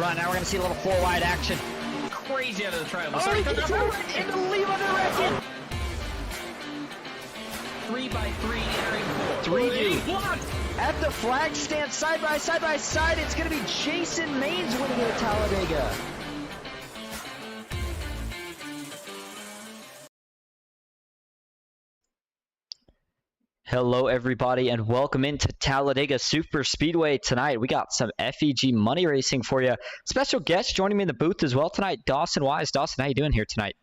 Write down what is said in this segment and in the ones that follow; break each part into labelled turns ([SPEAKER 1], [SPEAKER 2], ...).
[SPEAKER 1] front. Now we're going to see a little four wide action.
[SPEAKER 2] Crazy out of the triangle.
[SPEAKER 1] Oh, he threw it into leave under record.
[SPEAKER 2] 3x3 entering four.
[SPEAKER 1] 3 do.
[SPEAKER 2] Blocked.
[SPEAKER 1] At the flag stand, side by side, it's going to be Jason Maines winning it at Talladega. Hello, everybody, and welcome into Talladega Superspeedway tonight. We got some FEG money racing for you. Special guest joining me in the booth as well tonight, Dawson Wise. Dawson, how you doing here tonight?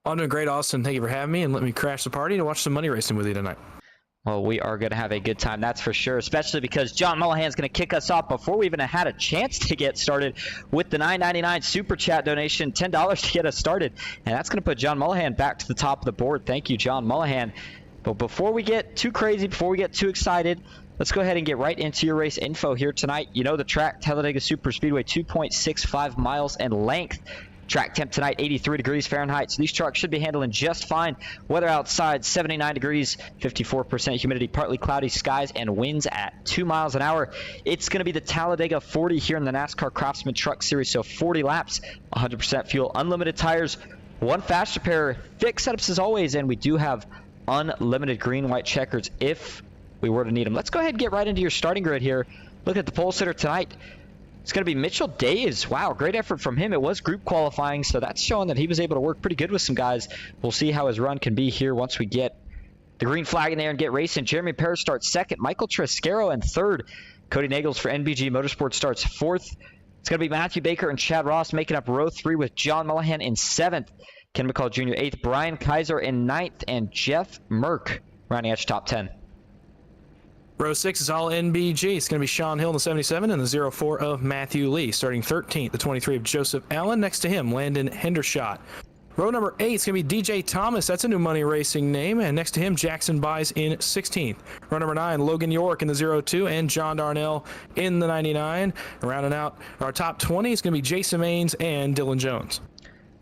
[SPEAKER 3] I'm doing great, Austin. Thank you for having me and let me crash the party to watch some money racing with you tonight.
[SPEAKER 1] Well, we are going to have a good time, that's for sure, especially because John Mullihan's going to kick us off before we even had a chance to get started with the $9.99 Super Chat donation, $10 to get us started. And that's going to put John Mullihan back to the top of the board. Thank you, John Mullihan. But before we get too crazy, before we get too excited, let's go ahead and get right into your race info here tonight. You know the track, Talladega Superspeedway, 2.65 miles in length. Track temp tonight, 83 degrees Fahrenheit. So these trucks should be handling just fine. Weather outside, 79 degrees, 54% humidity, partly cloudy skies, and winds at 2 miles an hour. It's going to be the Talladega 40 here in the NASCAR Craftsman Truck Series. So 40 laps, 100% fuel, unlimited tires, one fast repair, fixed setups as always, and we do have unlimited green white checkers if we were to need them. Let's go ahead and get right into your starting grid here. Look at the pole sitter tonight. It's going to be Mitchell Daves. Wow, great effort from him. It was group qualifying, so that's showing that he was able to work pretty good with some guys. We'll see how his run can be here once we get the green flag in there and get racing. Jeremy Perez starts second. Michael Trescaro in third. Cody Nagels for NBG Motorsports starts fourth. It's going to be Matthew Baker and Chad Ross making up row 3 with John Mullihan in 7th. Ken McCall Jr. 8th, Brian Kaiser in 9th, and Jeff Merck rounding out top 10.
[SPEAKER 3] Row 6 is all NBG. It's going to be Sean Hill in the 77 and the 04 of Matthew Lee. Starting 13th, the 23 of Joseph Allen. Next to him, Landon Hendershot. Row number 8 is going to be DJ Thomas. That's a new money racing name. And next to him, Jackson Buys in 16th. Row number 9, Logan York in the 02 and John Darnell in the 99. Rounding out our top 20 is going to be Jason Maines and Dylan Jones.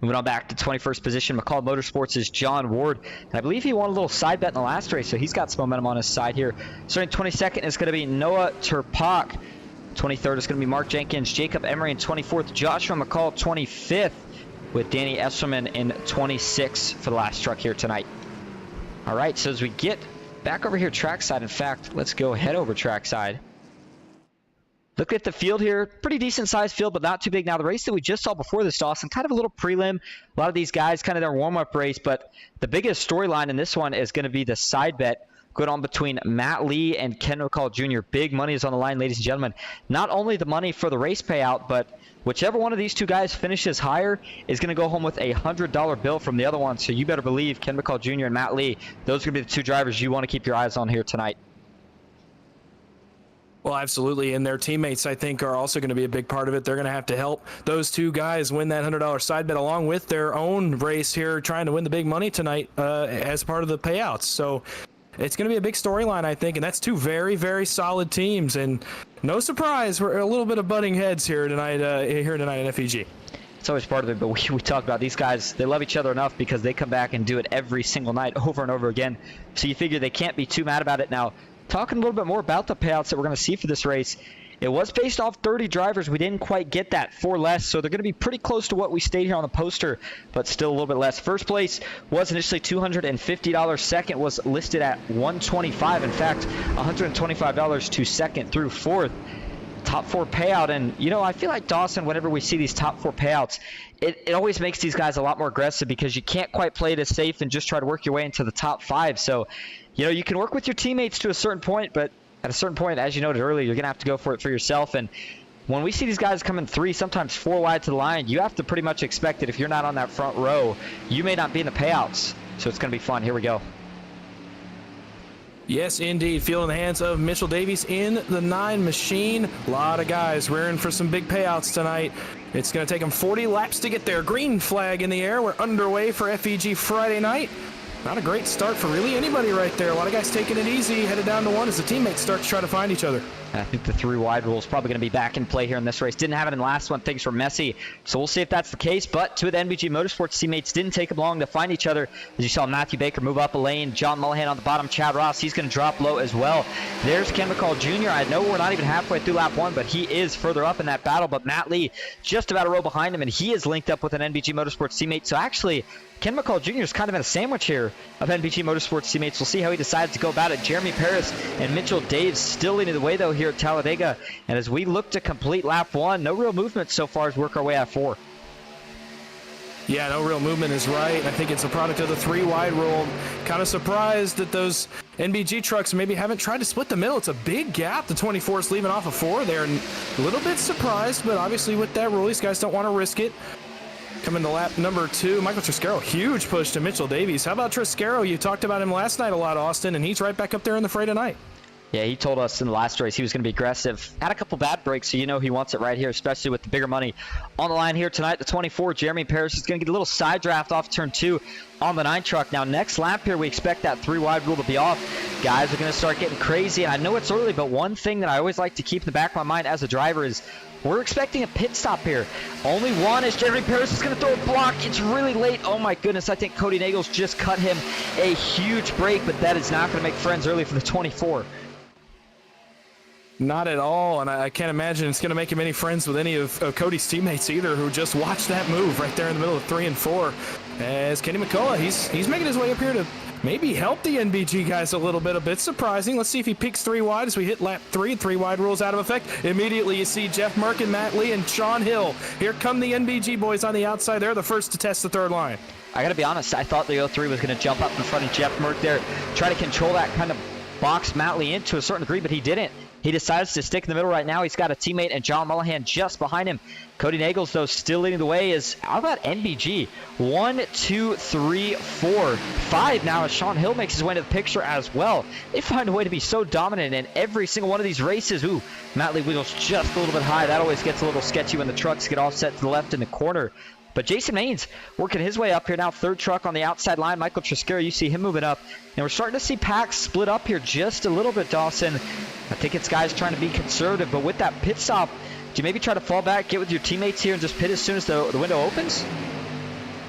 [SPEAKER 1] Moving on back to 21st position, McCall Motorsports is John Ward. And I believe he won a little side bet in the last race, so he's got some momentum on his side here. Starting 22nd is going to be Noah Turpak. 23rd is going to be Mark Jenkins, Jacob Emery in 24th, Joshua McCall 25th, with Danny Esselman in 26th for the last truck here tonight. All right, so as we get back over here trackside, in fact, let's go head over trackside. Look at the field here. Pretty decent sized field, but not too big. Now, the race that we just saw before this, Dawson, kind of a little prelim. A lot of these guys kind of their warm-up race, but the biggest storyline in this one is going to be the side bet going on between Matt Lee and Ken McCall Jr. Big money is on the line, ladies and gentlemen. Not only the money for the race payout, but whichever one of these two guys finishes higher is going to go home with a $100 bill from the other one. So you better believe Ken McCall Jr. and Matt Lee, those are going to be the two drivers you want to keep your eyes on here tonight.
[SPEAKER 3] Well, absolutely, and their teammates, I think, are also going to be a big part of it. They're going to have to help those two guys win that $100 side bet along with their own race here, trying to win the big money tonight as part of the payouts. So it's going to be a big storyline, I think, and that's two very, very solid teams. And no surprise, we're a little bit of butting heads here tonight in FEG.
[SPEAKER 1] It's always part of it, but we talk about these guys. They love each other enough because they come back and do it every single night over and over again. So you figure they can't be too mad about it. Now, talking a little bit more about the payouts that we're going to see for this race, it was based off 30 drivers. We didn't quite get that, 4 less, so they're going to be pretty close to what we stated here on the poster, but still a little bit less. First place was initially $250. Second was listed at $125. In fact, $125 to second through fourth. Top 4 payout, and you know, I feel like, Dawson, whenever we see these top 4 payouts, it always makes these guys a lot more aggressive because you can't quite play it as safe and just try to work your way into the top 5. So, you know, you can work with your teammates to a certain point, but at a certain point, as you noted earlier, you're going to have to go for it for yourself. And when we see these guys come in 3, sometimes 4 wide to the line, you have to pretty much expect it. If you're not on that front row, you may not be in the payouts. So it's going to be fun. Here we go.
[SPEAKER 3] Yes, indeed. Field in the hands of Mitchell Davies in the 9 machine. A lot of guys rearing for some big payouts tonight. It's going to take them 40 laps to get there. Green flag in the air. We're underway for FEG Friday night. Not a great start for really anybody right there. A lot of guys taking it easy, headed down to one as the teammates start to try to find each other.
[SPEAKER 1] I think the 3 wide rule is probably going to be back in play here in this race. Didn't have it in the last one. Things were messy. So we'll see if that's the case. But 2 of the NBG Motorsports teammates didn't take them long to find each other. As you saw Matthew Baker move up a lane. John Mullihan on the bottom. Chad Ross, he's going to drop low as well. There's Ken McCall Jr. I know we're not even halfway through lap 1, but he is further up in that battle. But Matt Lee just about a row behind him, and he is linked up with an NBG Motorsports teammate. So actually, Ken McCall Jr. is kind of in a sandwich here of NBG Motorsports teammates. We'll see how he decides to go about it. Jeremy Paris and Mitchell Daves still leading the way, though, here at Talladega. And as we look to complete lap 1, no real movement so far as we work our way at 4.
[SPEAKER 3] Yeah, no real movement is right. I think it's a product of the 3 wide rule. Kind of surprised that those NBG trucks maybe haven't tried to split the middle. It's a big gap. The 24 is leaving off of 4 there. A little bit surprised, but obviously with that rule, these guys don't want to risk it. Coming to lap number 2, Michael Triscaro, huge push to Mitchell Davies. How about Triscaro? You talked about him last night a lot, Austin, and he's right back up there in the fray tonight.
[SPEAKER 1] Yeah, he told us in the last race he was going to be aggressive. Had a couple bad breaks, so you know he wants it right here, especially with the bigger money on the line here tonight. The 24, Jeremy Paris, is going to get a little side draft off turn 2 on the 9 truck. Now, next lap here, we expect that 3 wide rule to be off. Guys are going to start getting crazy, and I know it's early, but one thing that I always like to keep in the back of my mind as a driver is we're expecting a pit stop here. Only one as Jeremy Paris is going to throw a block. It's really late. Oh, my goodness. I think Cody Nagels just cut him a huge break, but that is not going to make friends early for the 24.
[SPEAKER 3] Not at all, and I can't imagine it's going to make him any friends with any of Cody's teammates either, who just watched that move right there in the middle of 3 and 4. As Kenny McCullough, he's making his way up here to maybe help the NBG guys a little bit. A bit surprising. Let's see if he peaks 3 wide as we hit lap 3. 3 wide rules out of effect. Immediately you see Jeff Merkin, Matt Lee, and Sean Hill. Here come the NBG boys on the outside. They're the first to test the 3rd line.
[SPEAKER 1] I got to be honest, I thought the 03 was going to jump up in front of Jeff Merck there, try to control that, kind of box Matt Lee in to a certain degree, but he didn't. He decides to stick in the middle right now. He's got a teammate and John Mullihan just behind him. Cody Nagels, though, still leading the way. How about NBG? 1, 2, 3, 4, 5 now as Sean Hill makes his way into the picture as well. They find a way to be so dominant in every single one of these races. Ooh, Matt Lee wiggles just a little bit high. That always gets a little sketchy when the trucks get offset to the left in the corner. But Jason Maines working his way up here now. 3rd truck on the outside line. Michael Triscaro, you see him moving up. And we're starting to see packs split up here just a little bit, Dawson. I think it's guys trying to be conservative. But with that pit stop, do you maybe try to fall back, get with your teammates here, and just pit as soon as the window opens?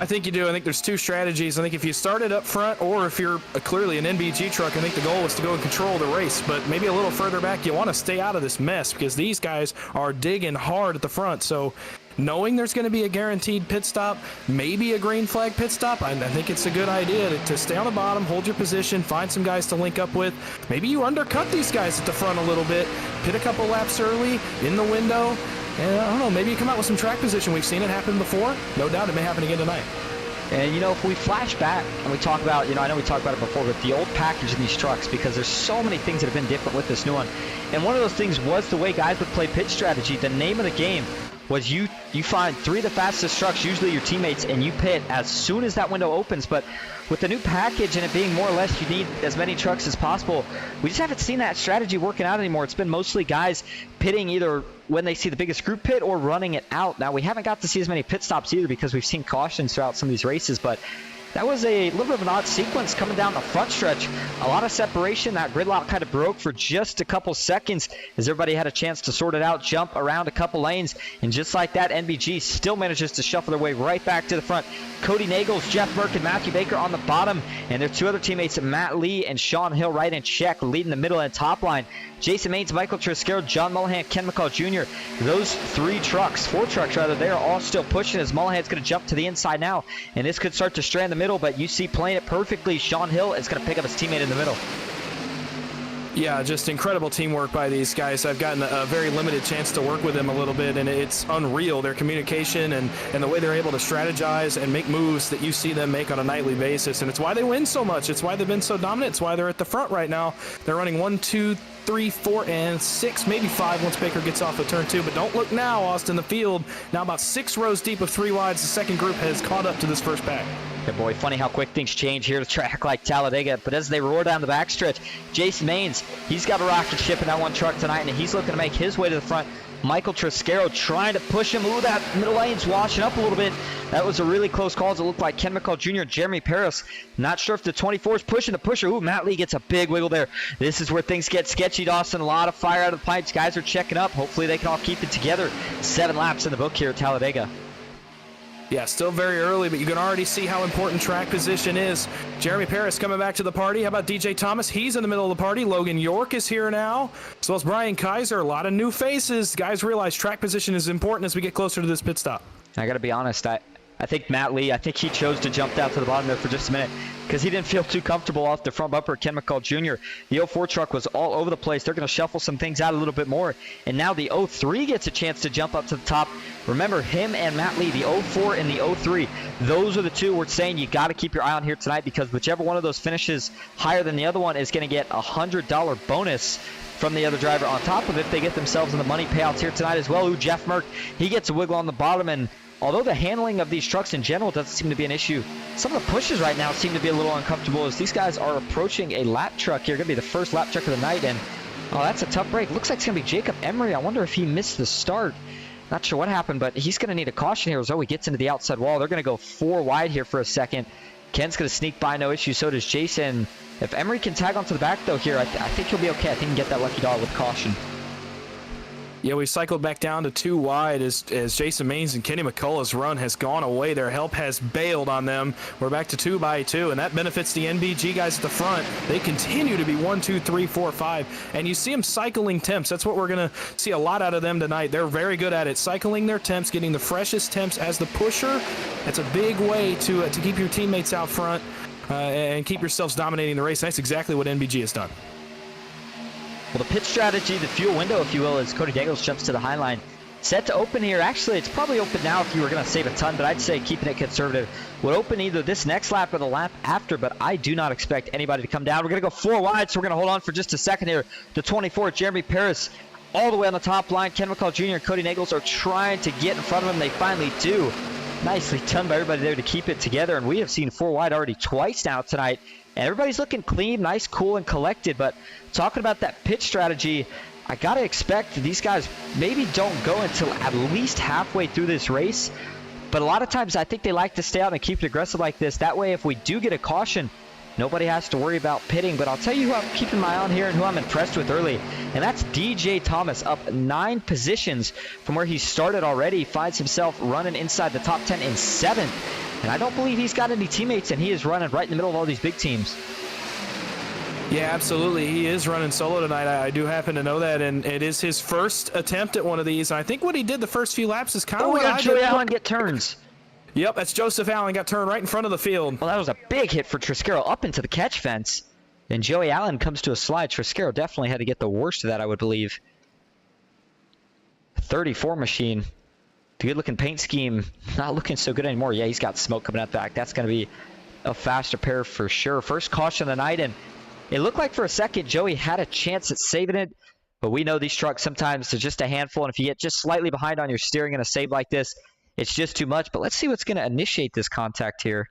[SPEAKER 3] I think you do. I think there's 2 strategies. I think if you started up front or if you're clearly an NBG truck, I think the goal is to go and control the race. But maybe a little further back, you want to stay out of this mess because these guys are digging hard at the front. So knowing there's going to be a guaranteed pit stop, maybe a green flag pit stop, I think it's a good idea to stay on the bottom, hold your position, find some guys to link up with. Maybe you undercut these guys at the front a little bit, pit a couple laps early in the window, and I don't know, maybe you come out with some track position. We've seen it happen before. No doubt it may happen again tonight.
[SPEAKER 1] And, you know, if we flash back and we talk about, I know we talked about it before, but the old package in these trucks, because there's so many things that have been different with this new one. And one of those things was the way guys would play pit strategy. The name of the game was you find 3 of the fastest trucks, usually your teammates, and you pit as soon as that window opens. But with the new package and it being more or less you need as many trucks as possible, we just haven't seen that strategy working out anymore. It's been mostly guys pitting either when they see the biggest group pit or running it out. Now, we haven't got to see as many pit stops either because we've seen cautions throughout some of these races, but that was a little bit of an odd sequence coming down the front stretch. A lot of separation. That gridlock kind of broke for just a couple seconds as everybody had a chance to sort it out, jump around a couple lanes. And just like that, NBG still manages to shuffle their way right back to the front. Cody Nagels, Jeff Merck, and Matthew Baker on the bottom. And their 2 other teammates, Matt Lee and Sean Hill, right in check, leading the middle and top line. Jason Maines, Michael Triscaro, John Mullihan, Ken McCall Jr. Those 4 trucks, they are all still pushing as Mullihan's going to jump to the inside now. And this could start to strand the middle, but you see playing it perfectly, Sean Hill is going to pick up his teammate in the middle.
[SPEAKER 3] Yeah, just incredible teamwork by these guys. I've gotten a very limited chance to work with them a little bit, and it's unreal, their communication and the way they're able to strategize and make moves that you see them make on a nightly basis. And it's why they win so much. It's why they've been so dominant. It's why they're at the front right now. They're running 1, 2, 3, 4, and 6, maybe 5 once Baker gets off of turn 2. But don't look now, Austin. The field now about 6 rows deep of 3 wides. The second group has caught up to this first pack.
[SPEAKER 1] Yeah, boy, funny how quick things change here to track like Talladega. But as they roar down the backstretch, Jason Maines, he's got a rocket ship in that one truck tonight, and he's looking to make his way to the front. Michael Triscaro trying to push him. Ooh, that middle lane's washing up a little bit. That was a really close call. It looked like Ken McCall Jr., Jeremy Paris. Not sure if the 24 is pushing the pusher. Ooh, Matt Lee gets a big wiggle there. This is where things get sketchy, Dawson. A lot of fire out of the pipes. Guys are checking up. Hopefully they can all keep it together. 7 laps in the book here at Talladega.
[SPEAKER 3] Yeah, still very early, but you can already see how important track position is. Jeremy Paris coming back to the party. How about DJ Thomas? He's in the middle of the party. Logan York is here now, as well as Brian Kaiser. A lot of new faces. Guys realize track position is important as we get closer to this pit stop.
[SPEAKER 1] I got to be honest. I think Matt Lee, I think he chose to jump down to the bottom there for just a minute because he didn't feel too comfortable off the front bumper. Ken McCall Jr., the 04 truck was all over the place. They're going to shuffle some things out a little bit more. And now the 03 gets a chance to jump up to the top. Remember, him and Matt Lee, the 04 and the 03, those are the two we're saying you got to keep your eye on here tonight because whichever one of those finishes higher than the other one is going to get a $100 bonus from the other driver on top of it. They get themselves in the money payouts here tonight as well. Ooh, Jeff Merck, he gets a wiggle on the bottom, and although the handling of these trucks in general doesn't seem to be an issue, some of the pushes right now seem to be a little uncomfortable as these guys are approaching a lap truck here. Going to be the first lap truck of the night, and oh, that's a tough break. Looks like it's going to be Jacob Emery. I wonder if he missed the start. Not sure what happened, but he's going to need a caution here as Zoe gets into the outside wall. They're going to go 4 wide here for a second. Ken's going to sneak by, no issue. So does Jason. If Emery can tag onto the back, though, here, I think he'll be okay. I think he can get that lucky dog with caution.
[SPEAKER 3] Yeah, we cycled back down to 2 wide as Jason Maines and Kenny McCullough's run has gone away. Their help has bailed on them. We're back to 2 by 2, and that benefits the NBG guys at the front. They continue to be 1, 2, 3, 4, 5, and you see them cycling temps. That's what we're going to see a lot out of them tonight. They're very good at it, cycling their temps, getting the freshest temps as the pusher. That's a big way to keep your teammates out front and keep yourselves dominating the race. That's exactly what NBG has done.
[SPEAKER 1] Well, the pit strategy, the fuel window, if you will, as Cody Dangles jumps to the high line. Set to open here. Actually, it's probably open now if you were going to save a ton, but I'd say keeping it conservative would open either this next lap or the lap after, but I do not expect anybody to come down. We're going to go 4 wide, so we're going to hold on for just a second here. The 24, Jeremy Paris, all the way on the top line. Ken McCall Jr. and Cody Nagels are trying to get in front of him. They finally do. Nicely done by everybody there to keep it together, and we have seen 4 wide already twice now tonight. And everybody's looking clean, nice, cool, and collected. But talking about that pit strategy, I got to expect these guys maybe don't go until at least halfway through this race. But a lot of times I think they like to stay out and keep it aggressive like this. That way, if we do get a caution, nobody has to worry about pitting. But I'll tell you who I'm keeping my eye on here and who I'm impressed with early. And that's DJ Thomas, up 9 positions from where he started already. He finds himself running inside the top 10 in 7th. And I don't believe he's got any teammates, and he is running right in the middle of all these big teams.
[SPEAKER 3] Yeah, absolutely. He is running solo tonight. I do happen to know that, and it is his first attempt at one of these. And I think what he did the first few laps is kind of
[SPEAKER 1] we
[SPEAKER 3] what I
[SPEAKER 1] got
[SPEAKER 3] did.
[SPEAKER 1] Joey Allen get turns.
[SPEAKER 3] Yep, that's Joseph Allen. Got turned right in front of the field.
[SPEAKER 1] Well, that was a big hit for Triscaro up into the catch fence. And Joey Allen comes to a slide. Triscaro definitely had to get the worst of that, I would believe. 34 machine. The good-looking paint scheme not looking so good anymore. Yeah, he's got smoke coming out the back. That's going to be a fast repair for sure. First caution of the night, and it looked like for a second Joey had a chance at saving it, but we know these trucks sometimes are just a handful, and if you get just slightly behind on your steering in a save like this, it's just too much. But let's see what's going to initiate this contact here.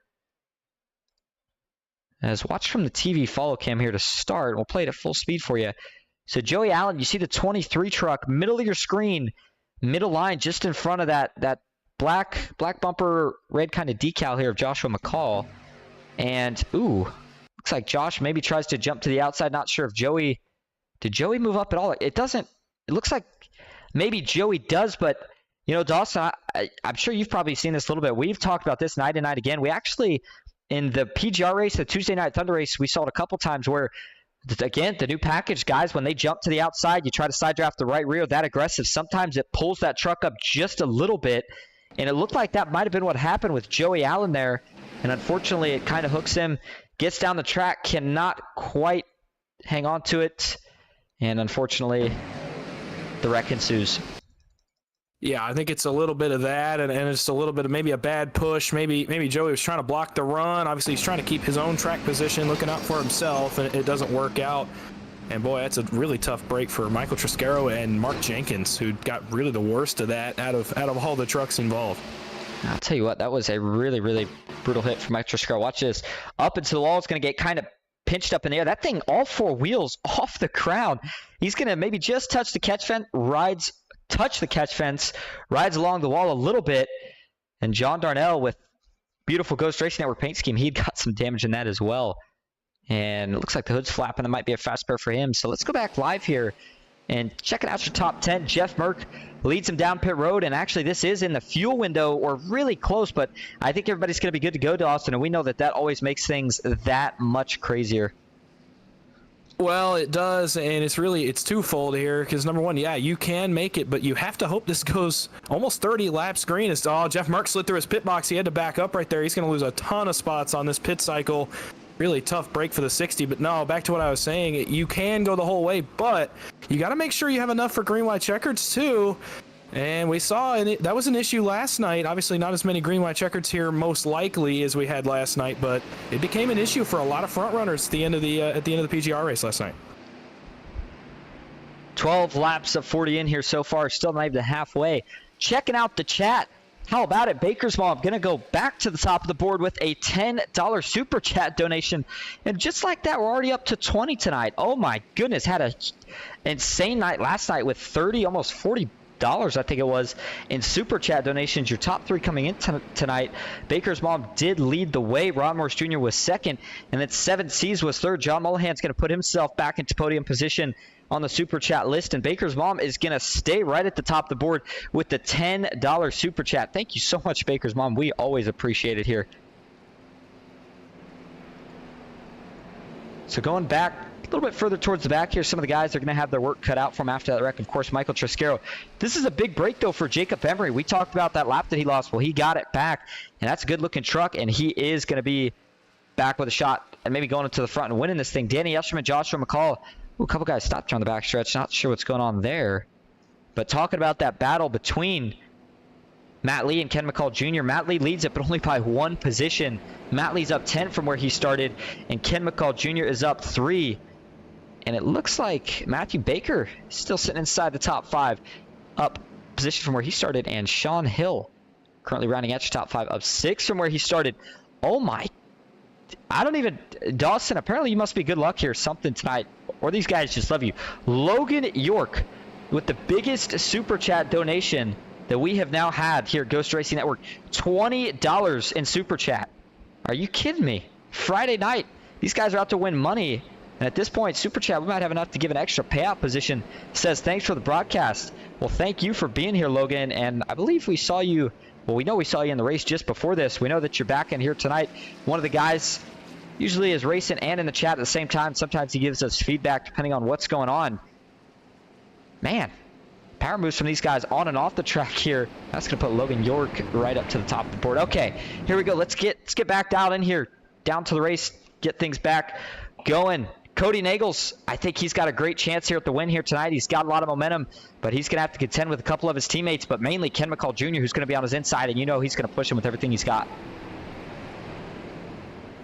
[SPEAKER 1] As watch from the TV follow cam here to start. We'll play it at full speed for you. So Joey Allen, you see the 23 truck, middle of your screen, middle line just in front of that black bumper red kind of decal here of Joshua McCall. And ooh, looks like Josh maybe tries to jump to the outside. Not sure if did Joey move up at all? It looks like maybe Joey does, but you know, Dawson, I'm sure you've probably seen this a little bit. We've talked about this night and night again. We actually, in the PGR race, the Tuesday Night Thunder race, we saw it a couple times where, again, the new package, guys, when they jump to the outside, you try to side draft the right rear, that aggressive. Sometimes it pulls that truck up just a little bit, and it looked like that might have been what happened with Joey Allen there, and unfortunately it kind of hooks him, gets down the track, cannot quite hang on to it, and unfortunately the wreck ensues.
[SPEAKER 3] Yeah, I think it's a little bit of that, and it's a little bit of maybe a bad push. Maybe Joey was trying to block the run. Obviously, he's trying to keep his own track position, looking out for himself, and it doesn't work out. And boy, that's a really tough break for Michael Triscaro and Mark Jenkins, who got really the worst of that out of all the trucks involved.
[SPEAKER 1] I'll tell you what, that was a really, really brutal hit for Mike Triscaro. Watch this. Up into the wall. It's going to get kind of pinched up in the air. That thing, all four wheels off the ground. He's going to maybe just touch the catch fence, rides along the wall a little bit. And John Darnell with beautiful Ghost Racing Network paint scheme, he got some damage in that as well. And it looks like the hood's flapping. That might be a fast spare for him. So let's go back live here and check it out your top 10. Jeff Merck leads him down pit road. And actually, this is in the fuel window or really close. But I think everybody's going to be good to go, Dawson. And we know that that always makes things that much crazier.
[SPEAKER 3] Well, it does, and it's twofold here, because number one, yeah, you can make it, but you have to hope this goes almost 30 laps green. Jeff Mark slid through his pit box. He had to back up right there. He's going to lose a ton of spots on this pit cycle. Really tough break for the 60, but no, back to what I was saying. You can go the whole way, but you got to make sure you have enough for green-white checkers, too. And we saw that was an issue last night. Obviously, not as many green-white checkers here, most likely, as we had last night. But it became an issue for a lot of front runners at the end of the PGR race last night.
[SPEAKER 1] 12 laps of 40 in here so far, still not even halfway. Checking out the chat. How about it? Baker's Mom going to go back to the top of the board with a $10 super chat donation. And just like that, we're already up to 20 tonight. Oh my goodness, had an insane night last night with 30, almost $40, I think it was, in super chat donations. Your top three coming in tonight. Baker's Mom did lead the way. Ron Morris Jr. was second, and then 7C's was third. John Mullihan's going to put himself back into podium position on the super chat list, and Baker's Mom is going to stay right at the top of the board with the $10 super chat. Thank you so much, Baker's Mom. We always appreciate it here. So going back a little bit further towards the back here, some of the guys are going to have their work cut out from after that wreck. Of course, Michael Triscaro. This is a big break, though, for Jacob Emery. We talked about that lap that he lost. Well, he got it back, and that's a good-looking truck, and he is going to be back with a shot and maybe going into the front and winning this thing. Danny Esterman, Joshua McCall. Ooh, a couple guys stopped here on the backstretch. Not sure what's going on there. But talking about that battle between Matt Lee and Ken McCall Jr. Matt Lee leads it, but only by one position. Matt Lee's up 10 from where he started, and Ken McCall Jr. is up 3. And it looks like Matthew Baker is still sitting inside the top 5, up position from where he started, and Sean Hill currently rounding out your top 5, up 6 from where he started. Oh my, Dawson, apparently you must be good luck here, something tonight, or these guys just love you. Logan York with the biggest super chat donation that we have now had here at Ghost Racing Network, $20 in super chat. Are you kidding me? Friday night, these guys are out to win money. And at this point, super chat, we might have enough to give an extra payout position. Says, thanks for the broadcast. Well, thank you for being here, Logan. And I believe we saw you, well, we know we saw you in the race just before this. We know that you're back in here tonight. One of the guys usually is racing and in the chat at the same time. Sometimes he gives us feedback depending on what's going on. Man, power moves from these guys on and off the track here. That's going to put Logan York right up to the top of the board. Okay, here we go. Let's get back down in here, down to the race, get things back going. Cody Nagels, I think he's got a great chance here at the win here tonight. He's got a lot of momentum, but he's going to have to contend with a couple of his teammates, but mainly Ken McCall Jr., who's going to be on his inside, and you know he's going to push him with everything he's got.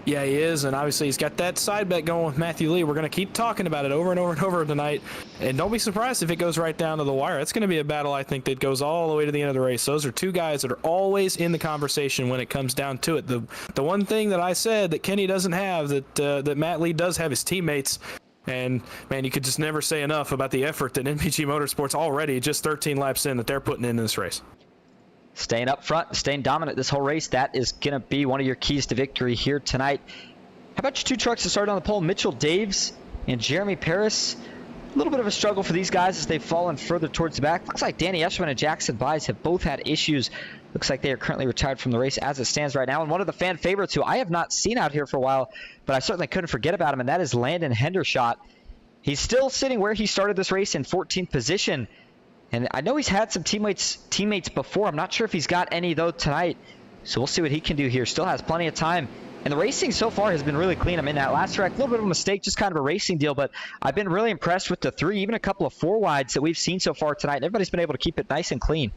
[SPEAKER 3] Yeah, he is, and obviously he's got that side bet going with Matthew Lee. We're going to keep talking about it over and over and over tonight, and don't be surprised if it goes right down to the wire. It's going to be a battle, I think, that goes all the way to the end of the race. Those are two guys that are always in the conversation when it comes down to it. The one thing that I said that Kenny doesn't have, that Matt Lee does have, his teammates. And, man, you could just never say enough about the effort that MPG Motorsports already, just 13 laps in, that they're putting in this race.
[SPEAKER 1] Staying up front, staying dominant this whole race, that is going to be one of your keys to victory here tonight. How about your two trucks that started on the pole? Mitchell Daves and Jeremy Paris. A little bit of a struggle for these guys as they've fallen further towards the back. Looks like Danny Esterman and Jackson Bies have both had issues. Looks like they are currently retired from the race as it stands right now. And one of the fan favorites who I have not seen out here for a while, but I certainly couldn't forget about him, and that is Landon Hendershot. He's still sitting where he started this race in 14th position. And I know he's had some teammates before. I'm not sure if he's got any, though, tonight. So we'll see what he can do here. Still has plenty of time. And the racing so far has been really clean. I mean, that last track, a little bit of a mistake, just kind of a racing deal. But I've been really impressed with the 3, even a couple of 4 wides that we've seen so far tonight. Everybody's been able to keep it nice and clean.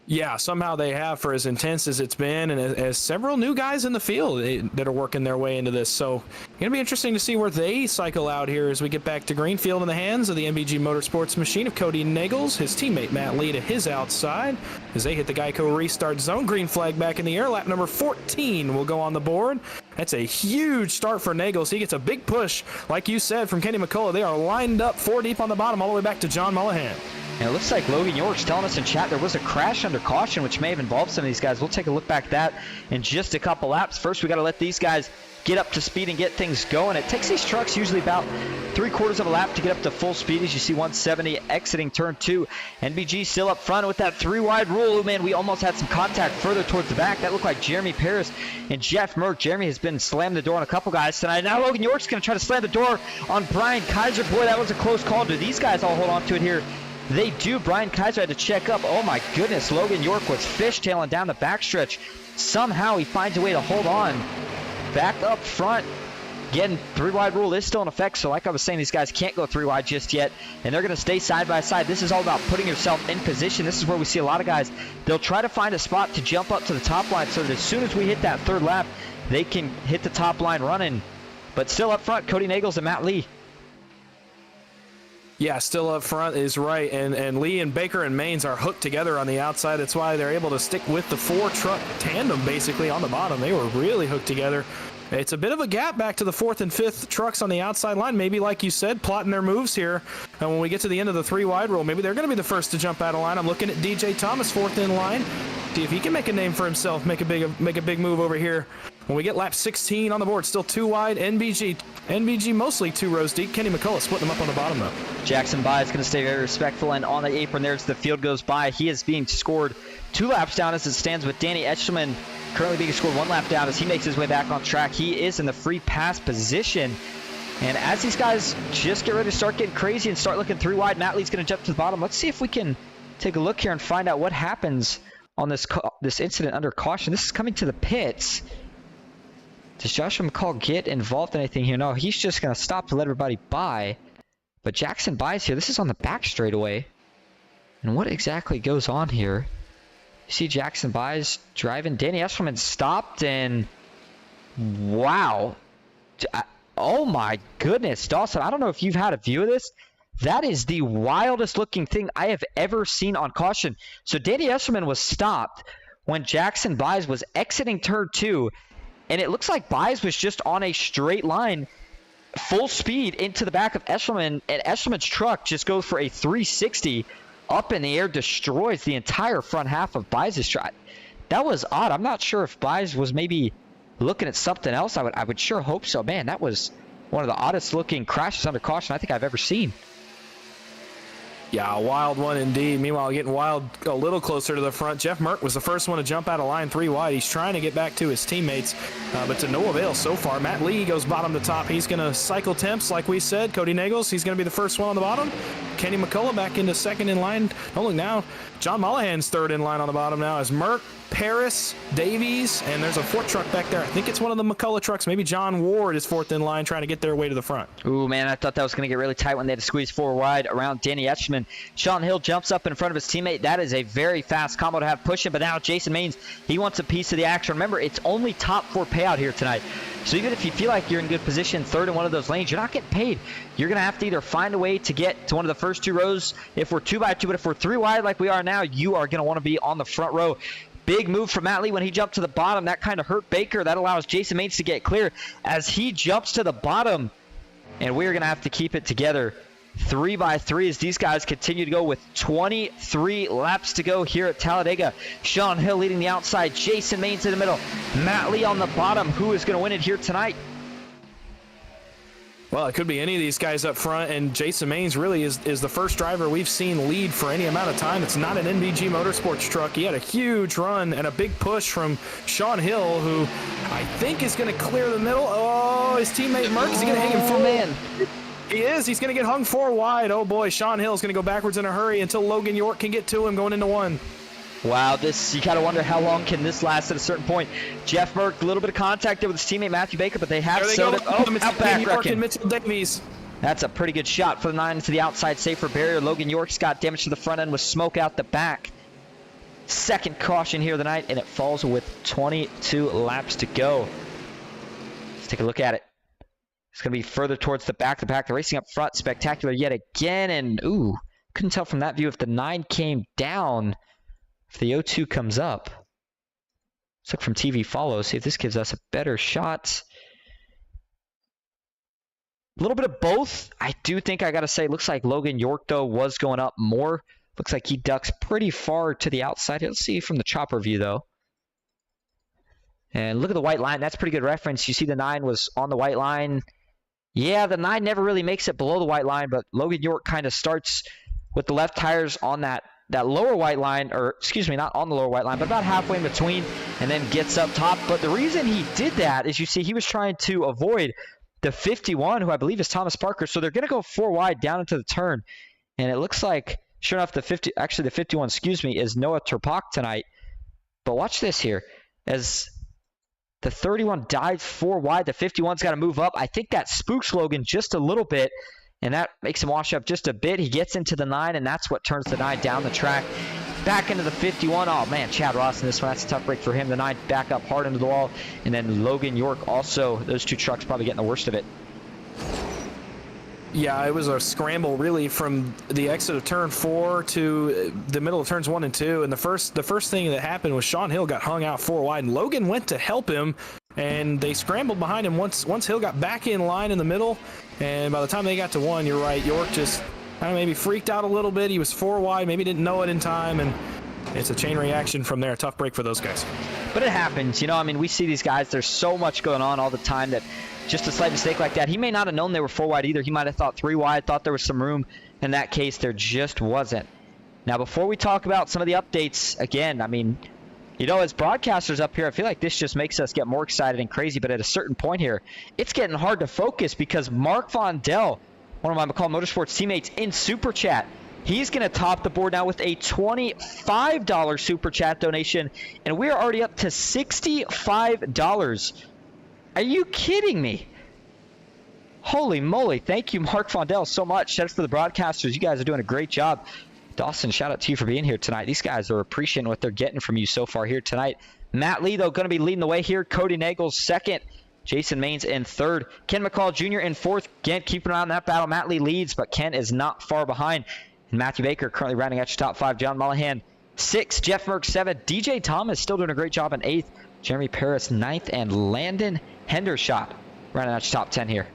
[SPEAKER 3] Yeah, somehow they have, for as intense as it's been, and as several new guys in the field that are working their way into this. So going to be interesting to see where they cycle out here as we get back to Greenfield in the hands of the NBG Motorsports machine of Cody Nagels, his teammate Matt Lee to his outside as they hit the Geico restart zone. Green flag back in the air. Lap number 14 will go on the board. That's a huge start for Nagels. He gets a big push, like you said, from Kenny McCullough. They are lined up 4 deep on the bottom all the way back to John Mullahan.
[SPEAKER 1] And it looks like Logan York's telling us in chat there was a crash under caution, which may have involved some of these guys. We'll take a look back at that in just a couple laps. First, we got to let these guys get up to speed and get things going. It takes these trucks usually about 3/4 of a lap to get up to full speed, as you see 170 exiting turn 2. NBG still up front with that 3-wide rule. Man, we almost had some contact further towards the back. That looked like Jeremy Paris and Jeff Merck. Jeremy has been slamming the door on a couple guys tonight. Now Logan York's going to try to slam the door on Brian Kaiser. Boy, that was a close call. Do these guys all hold on to it here? They do. Brian Kaiser had to check up. Oh my goodness, Logan York was fishtailing down the backstretch. Somehow he finds a way to hold on. Back up front. Again, 3-wide rule is still in effect, so like I was saying, these guys can't go 3-wide just yet, and they're going to stay side by side. This is all about putting yourself in position. This is where we see a lot of guys. They'll try to find a spot to jump up to the top line so that as soon as we hit that 3rd lap, they can hit the top line running. But still up front, Cody Nagels and Matt Lee.
[SPEAKER 3] Yeah, still up front is right, and Lee and Baker and Maines are hooked together on the outside. That's why they're able to stick with the 4-truck tandem basically on the bottom. They were really hooked together. It's a bit of a gap back to the 4th and 5th trucks on the outside line. Maybe, like you said, plotting their moves here. And when we get to the end of the 3-wide rule, maybe they're going to be the first to jump out of line. I'm looking at DJ Thomas, 4th in line. See if he can make a name for himself, make a big move over here. When we get lap 16 on the board, still 2 wide. NBG mostly 2 rows deep. Kenny McCullough splitting them up on the bottom though.
[SPEAKER 1] Jackson By is going to stay very respectful, and on the apron there as the field goes by, he is being scored 2 laps down as it stands, with Danny Etchelman currently being scored 1 lap down as he makes his way back on track. He is in the free pass position. And as these guys just get ready to start getting crazy and start looking 3 wide, Matt Lee's going to jump to the bottom. Let's see if we can take a look here and find out what happens on this incident under caution. This is coming to the pits. Does Joshua McCall get involved in anything here? No, he's just going to stop to let everybody by. But Jackson By's here. This is on the back straightaway. And what exactly goes on here? You see Jackson By's driving. Danny Eshelman stopped, and wow. Oh my goodness, Dawson. I don't know if you've had a view of this. That is the wildest looking thing I have ever seen on caution. So Danny Eshelman was stopped when Jackson By's was exiting turn 2. And it looks like Byes was just on a straight line, full speed into the back of Eshelman, and Eshelman's truck just goes for a 360 up in the air, destroys the entire front half of Byes' truck. That was odd. I'm not sure if Byes was maybe looking at something else. I would sure hope so. Man, that was one of the oddest looking crashes under caution I think I've ever seen.
[SPEAKER 3] Yeah, a wild one indeed. Meanwhile, getting wild a little closer to the front. Jeff Merck was the first one to jump out of line 3 wide. He's trying to get back to his teammates, but to no avail so far. Matt Lee goes bottom to top. He's going to cycle temps, like we said. Cody Nagels, he's going to be the first one on the bottom. Kenny McCullough back into 2nd in line. Oh, look now. John Mullahan's 3rd in line on the bottom now as Merck, Paris, Davies, and there's a 4th truck back there. I think it's one of the McCullough trucks. Maybe John Ward is 4th in line trying to get their way to the front.
[SPEAKER 1] Ooh, man, I thought that was going to get really tight when they had to squeeze 4 wide around Danny Etchelman. Sean Hill jumps up in front of his teammate. That is a very fast combo to have pushing, but now Jason Maines, he wants a piece of the action. Remember, it's only top 4 payout here tonight. So even if you feel like you're in good position, 3rd in one of those lanes, you're not getting paid. You're going to have to either find a way to get to one of the first 2 rows if we're 2 by 2, but if we're 3 wide like we are now, you are going to want to be on the front row. Big move from Matt Lee when he jumped to the bottom. That kind of hurt Baker. That allows Jason Maines to get clear as he jumps to the bottom. And we're going to have to keep it together 3 by 3 as these guys continue to go with 23 laps to go here at Talladega. Sean Hill leading the outside. Jason Maines in the middle. Matt Lee on the bottom. Who is going to win it here tonight?
[SPEAKER 3] Well, it could be any of these guys up front, and Jason Maines really is the first driver we've seen lead for any amount of time. It's not an NBG Motorsports truck. He had a huge run and a big push from Sean Hill, who I think is going to clear the middle. Oh, his teammate Merck, is he going to hang him full?
[SPEAKER 1] Man.
[SPEAKER 3] He is. He's going to get hung 4 wide. Oh, boy, Sean Hill is going to go backwards in a hurry until Logan York can get to him going into 1.
[SPEAKER 1] Wow, you kind of wonder how long can this last at a certain point. Jeff Merck, a little bit of contact there with his teammate Matthew Baker, but they have sewed it. Oh, out back,
[SPEAKER 3] York and Mitchell Davies.
[SPEAKER 1] That's a pretty good shot for the 9 to the outside, safer barrier. Logan York's got damage to the front end with smoke out the back. second caution here of the night, and it falls with 22 laps to go. Let's take a look at it. It's going to be further towards the back of the pack. They're racing up front. Spectacular yet again. And, ooh, couldn't tell from that view if the 9 came down, if the 02 comes up. Let's look from TV follow, see if this gives us a better shot. A little bit of both. I do think I got to say, looks like Logan York, though, was going up more. Looks like he ducks pretty far to the outside. Let's see from the chopper view, though. And look at the white line. That's pretty good reference. You see the 9 was on the white line. Yeah, the 9 never really makes it below the white line, but Logan York kind of starts with the left tires on that lower white line, or excuse me, not on the lower white line, but about halfway in between, and then gets up top. But the reason he did that is, you see, he was trying to avoid the 51, who I believe is Thomas Parker. So they're going to go 4 wide down into the turn, and it looks like, sure enough, the 51, excuse me, is Noah Turpak tonight. But watch this here. As the 31 dives 4 wide, the 51's got to move up. I think that spooks Logan just a little bit, and that makes him wash up just a bit. He gets into the 9, and that's what turns the 9 down the track. Back into the 51. Oh, man, Chad Ross in this one. That's a tough break for him. The 9 back up hard into the wall. And then Logan York also. Those 2 trucks probably getting the worst of it.
[SPEAKER 3] Yeah, it was a scramble really from the exit of turn 4 to the middle of turns 1 and 2. And the first thing that happened was Sean Hill got hung out 4 wide, and Logan went to help him, and they scrambled behind him once Hill got back in line in the middle. And by the time they got to 1, you're right, York just kind of maybe freaked out a little bit. He was 4 wide, maybe didn't know it in time, and it's a chain reaction from there. Tough break for those guys.
[SPEAKER 1] But it happens. You know, I mean, we see these guys, there's so much going on all the time that just a slight mistake like that, he may not have known they were 4 wide either. He might have thought 3 wide, thought there was some room. In that case, there just wasn't. Now, before we talk about some of the updates, again, I mean, you know, as broadcasters up here, I feel like this just makes us get more excited and crazy. But at a certain point here, it's getting hard to focus because Mark Vondell, one of my McCall Motorsports teammates in Super Chat, he's going to top the board now with a $25 Super Chat donation. And we're already up to $65. Are you kidding me? Holy moly. Thank you, Mark Vondell, so much. Shout out to the broadcasters. You guys are doing a great job. Dawson, shout out to you for being here tonight. These guys are appreciating what they're getting from you so far here tonight. Matt Lee, though, going to be leading the way here. Cody Nagel, second. Jason Maines in third. Ken McCall Jr. in fourth. Again, keeping an eye on that battle. Matt Lee leads, but Ken is not far behind. And Matthew Baker currently rounding out your top 5. John Mullahan, 6th. Jeff Merck, 7th. DJ Thomas still doing a great job in 8th. Jeremy Paris, 9th. And Landon Hendershot rounding out your top 10 here.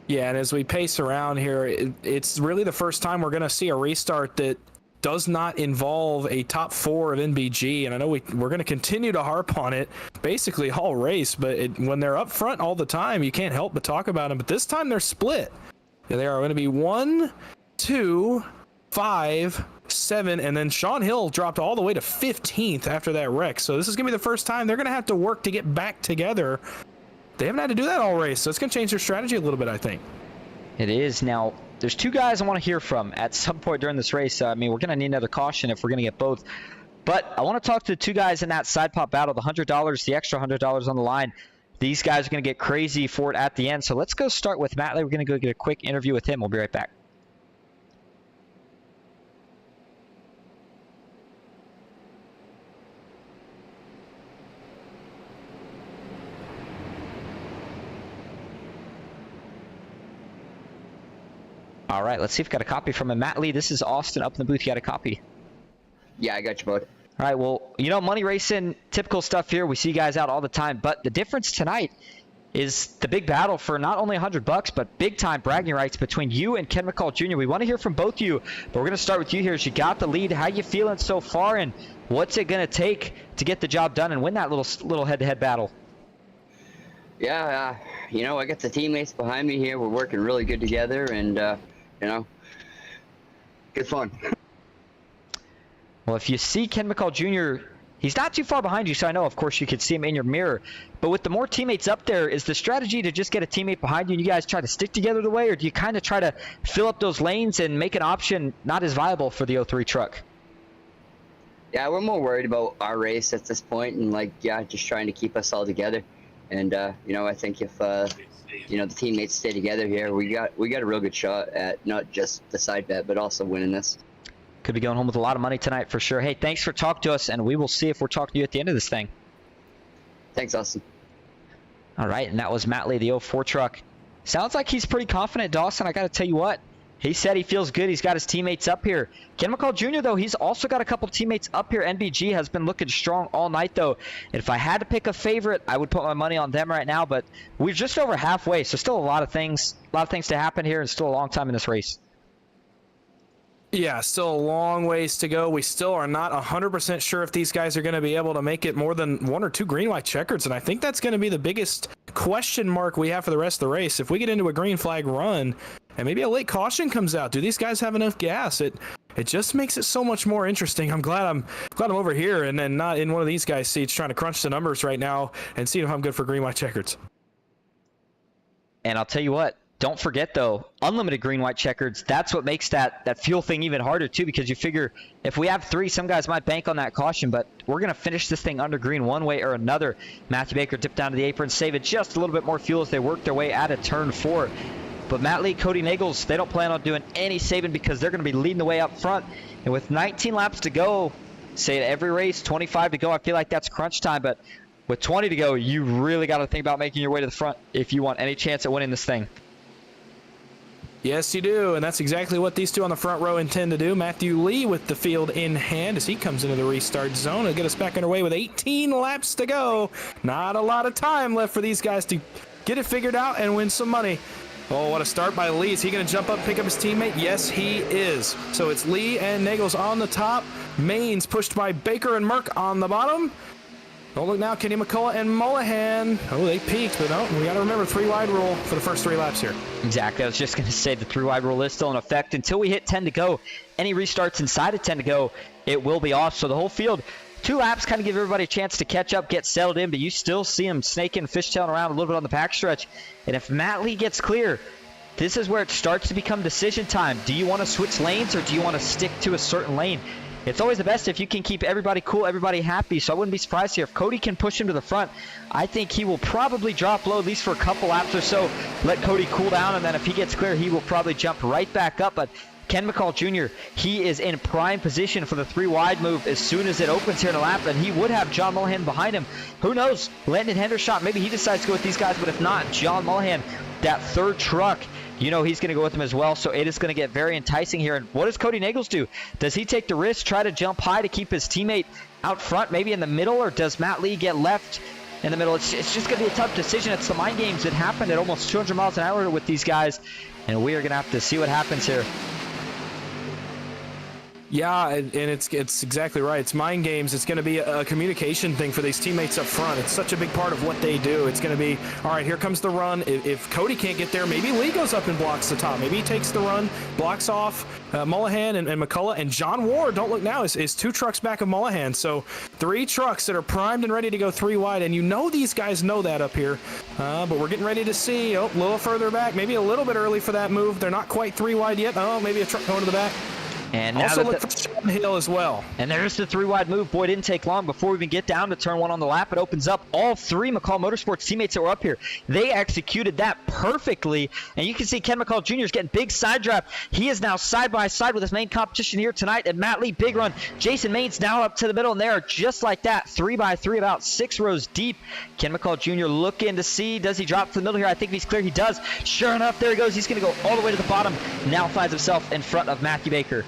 [SPEAKER 3] Yeah, and as we pace around here, it's really the first time we're going to see a restart that does not involve a top 4 of NBG. And I know we're going to continue to harp on it basically all race, but when they're up front all the time, you can't help but talk about them. But this time they're split. They are going to be 1, 2, 5, 7, and then Sean Hill dropped all the way to 15th after that wreck. So this is going to be the first time they're going to have to work to get back together. They haven't had to do that all race, so it's going to change their strategy a little bit, I think.
[SPEAKER 1] It is. Now, there's 2 guys I want to hear from at some point during this race. I mean, we're going to need another caution if we're going to get both. But I want to talk to the 2 guys in that side pop battle, the $100, the extra $100 on the line. These guys are going to get crazy for it at the end. So let's go start with Matt Lee. We're going to go get a quick interview with him. We'll be right back. All right, let's see if we've got a copy from him. Matt Lee, this is Austin up in the booth. You got a copy?
[SPEAKER 4] Yeah, I got you, bud.
[SPEAKER 1] All right, well, you know, money racing, typical stuff here. We see guys out all the time. But the difference tonight is the big battle for not only $100, but big-time bragging rights between you and Ken McCall Jr. We want to hear from both of you, but we're going to start with you here as you got the lead. How you feeling so far, and what's it going to take to get the job done and win that little head-to-head battle?
[SPEAKER 4] Yeah, you know, I got the teammates behind me here. We're working really good together, and, you know, good fun.
[SPEAKER 1] Well, if you see Ken McCall Jr., he's not too far behind you, so I know, of course, you could see him in your mirror. But with the more teammates up there, is the strategy to just get a teammate behind you and you guys try to stick together the way, or do you kind of try to fill up those lanes and make an option not as viable for the 03 truck?
[SPEAKER 4] Yeah, we're more worried about our race at this point and, like, yeah, just trying to keep us all together. And, you know, I think if, you know, the teammates stay together here, we got a real good shot at not just the side bet, but also winning this.
[SPEAKER 1] Could be going home with a lot of money tonight for sure. Hey, thanks for talking to us, and we will see if we're talking to you at the end of this thing.
[SPEAKER 4] Thanks, Austin.
[SPEAKER 1] All right, and that was Matt Lee, the 04 truck. Sounds like he's pretty confident, Dawson. I got to tell you what. He said he feels good. He's got his teammates up here. Ken McCall Jr., though, he's also got a couple teammates up here. NBG has been looking strong all night, though. If I had to pick a favorite, I would put my money on them right now. But we're just over halfway, so still a lot of things to happen here, and still a long time in this race.
[SPEAKER 3] Yeah, still a long ways to go. We still are not 100% sure if these guys are going to be able to make it more than 1 or 2 green-white checkers, and I think that's going to be the biggest question mark we have for the rest of the race. If we get into a green flag run and maybe a late caution comes out, do these guys have enough gas? It just makes it so much more interesting. I'm glad I'm over here and then not in one of these guys' seats trying to crunch the numbers right now and see if I'm good for green-white checkers.
[SPEAKER 1] And I'll tell you what. Don't forget, though, unlimited green-white checkers, that's what makes that fuel thing even harder, too, because you figure if we have 3, some guys might bank on that caution, but we're going to finish this thing under green one way or another. Matthew Baker dipped down to the apron, saving just a little bit more fuel as they work their way out of turn 4. But Matt Lee, Cody Nagels, they don't plan on doing any saving because they're going to be leading the way up front. And with 19 laps to go, say at every race, 25 to go, I feel like that's crunch time, but with 20 to go, you really got to think about making your way to the front if you want any chance at winning this thing.
[SPEAKER 3] Yes, you do, and that's exactly what these two on the front row intend to do. Matthew Lee with the field in hand as he comes into the restart zone. He'll get us back underway with 18 laps to go. Not a lot of time left for these guys to get it figured out and win some money. Oh, what a start by Lee. Is he going to jump up, pick up his teammate? Yes, he is. So it's Lee and Nagels on the top. Mains pushed by Baker and Merck on the bottom. Oh, look now, Kenny McCullough and Mullahan. Oh, they peaked, but no, we got to remember 3-wide rule for the first 3 laps here.
[SPEAKER 1] Exactly. I was just going to say the 3-wide rule is still in effect until we hit 10 to go. Any restarts inside of 10 to go, it will be off. So the whole field, 2 laps kind of give everybody a chance to catch up, get settled in, but you still see them snaking, fishtailing around a little bit on the backstretch. And if Matt Lee gets clear, this is where it starts to become decision time. Do you want to switch lanes or do you want to stick to a certain lane? It's always the best if you can keep everybody cool, everybody happy, so I wouldn't be surprised here. If Cody can push him to the front, I think he will probably drop low at least for a couple laps or so, let Cody cool down, and then if he gets clear, he will probably jump right back up. But Ken McCall Jr., he is in prime position for the 3-wide move as soon as it opens here in a lap, and he would have John Mullahan behind him. Who knows? Landon Hendershot, maybe he decides to go with these guys, but if not, John Mullahan, that 3rd truck, you know he's going to go with him as well, so it is going to get very enticing here. And what does Cody Nagels do? Does he take the risk, try to jump high to keep his teammate out front, maybe in the middle, or does Matt Lee get left in the middle? It's just going to be a tough decision. It's the mind games that happen at almost 200 miles an hour with these guys, and we are going to have to see what happens here.
[SPEAKER 3] Yeah, and it's exactly right. It's mind games. It's going to be a communication thing for these teammates up front. It's such a big part of what they do. It's going to be, all right, here comes the run. If Cody can't get there, maybe Lee goes up and blocks the top. Maybe he takes the run, blocks off Mullahan and McCullough. And John Ward, don't look now, is 2 trucks back of Mullahan. So 3 trucks that are primed and ready to go 3 wide. And you know these guys know that up here. But we're getting ready to see, a little further back, maybe a little bit early for that move. They're not quite 3 wide yet. Oh, maybe a truck going to the back.
[SPEAKER 1] And now
[SPEAKER 3] also look for Sean Hill as well.
[SPEAKER 1] And there's the 3-wide move. Boy, it didn't take long before we even get down to turn 1 on the lap. It opens up. All 3 McCall Motorsports teammates that were up here, they executed that perfectly. And you can see Ken McCall Jr. is getting big side draft. He is now side by side with his main competition here tonight. And Matt Lee, big run. Jason Maines now up to the middle, and they are just like that, 3 by 3, about 6 rows deep. Ken McCall Jr. looking to see, does he drop to the middle here? I think he's clear. He does. Sure enough, there he goes. He's going to go all the way to the bottom. Now finds himself in front of Matthew Baker.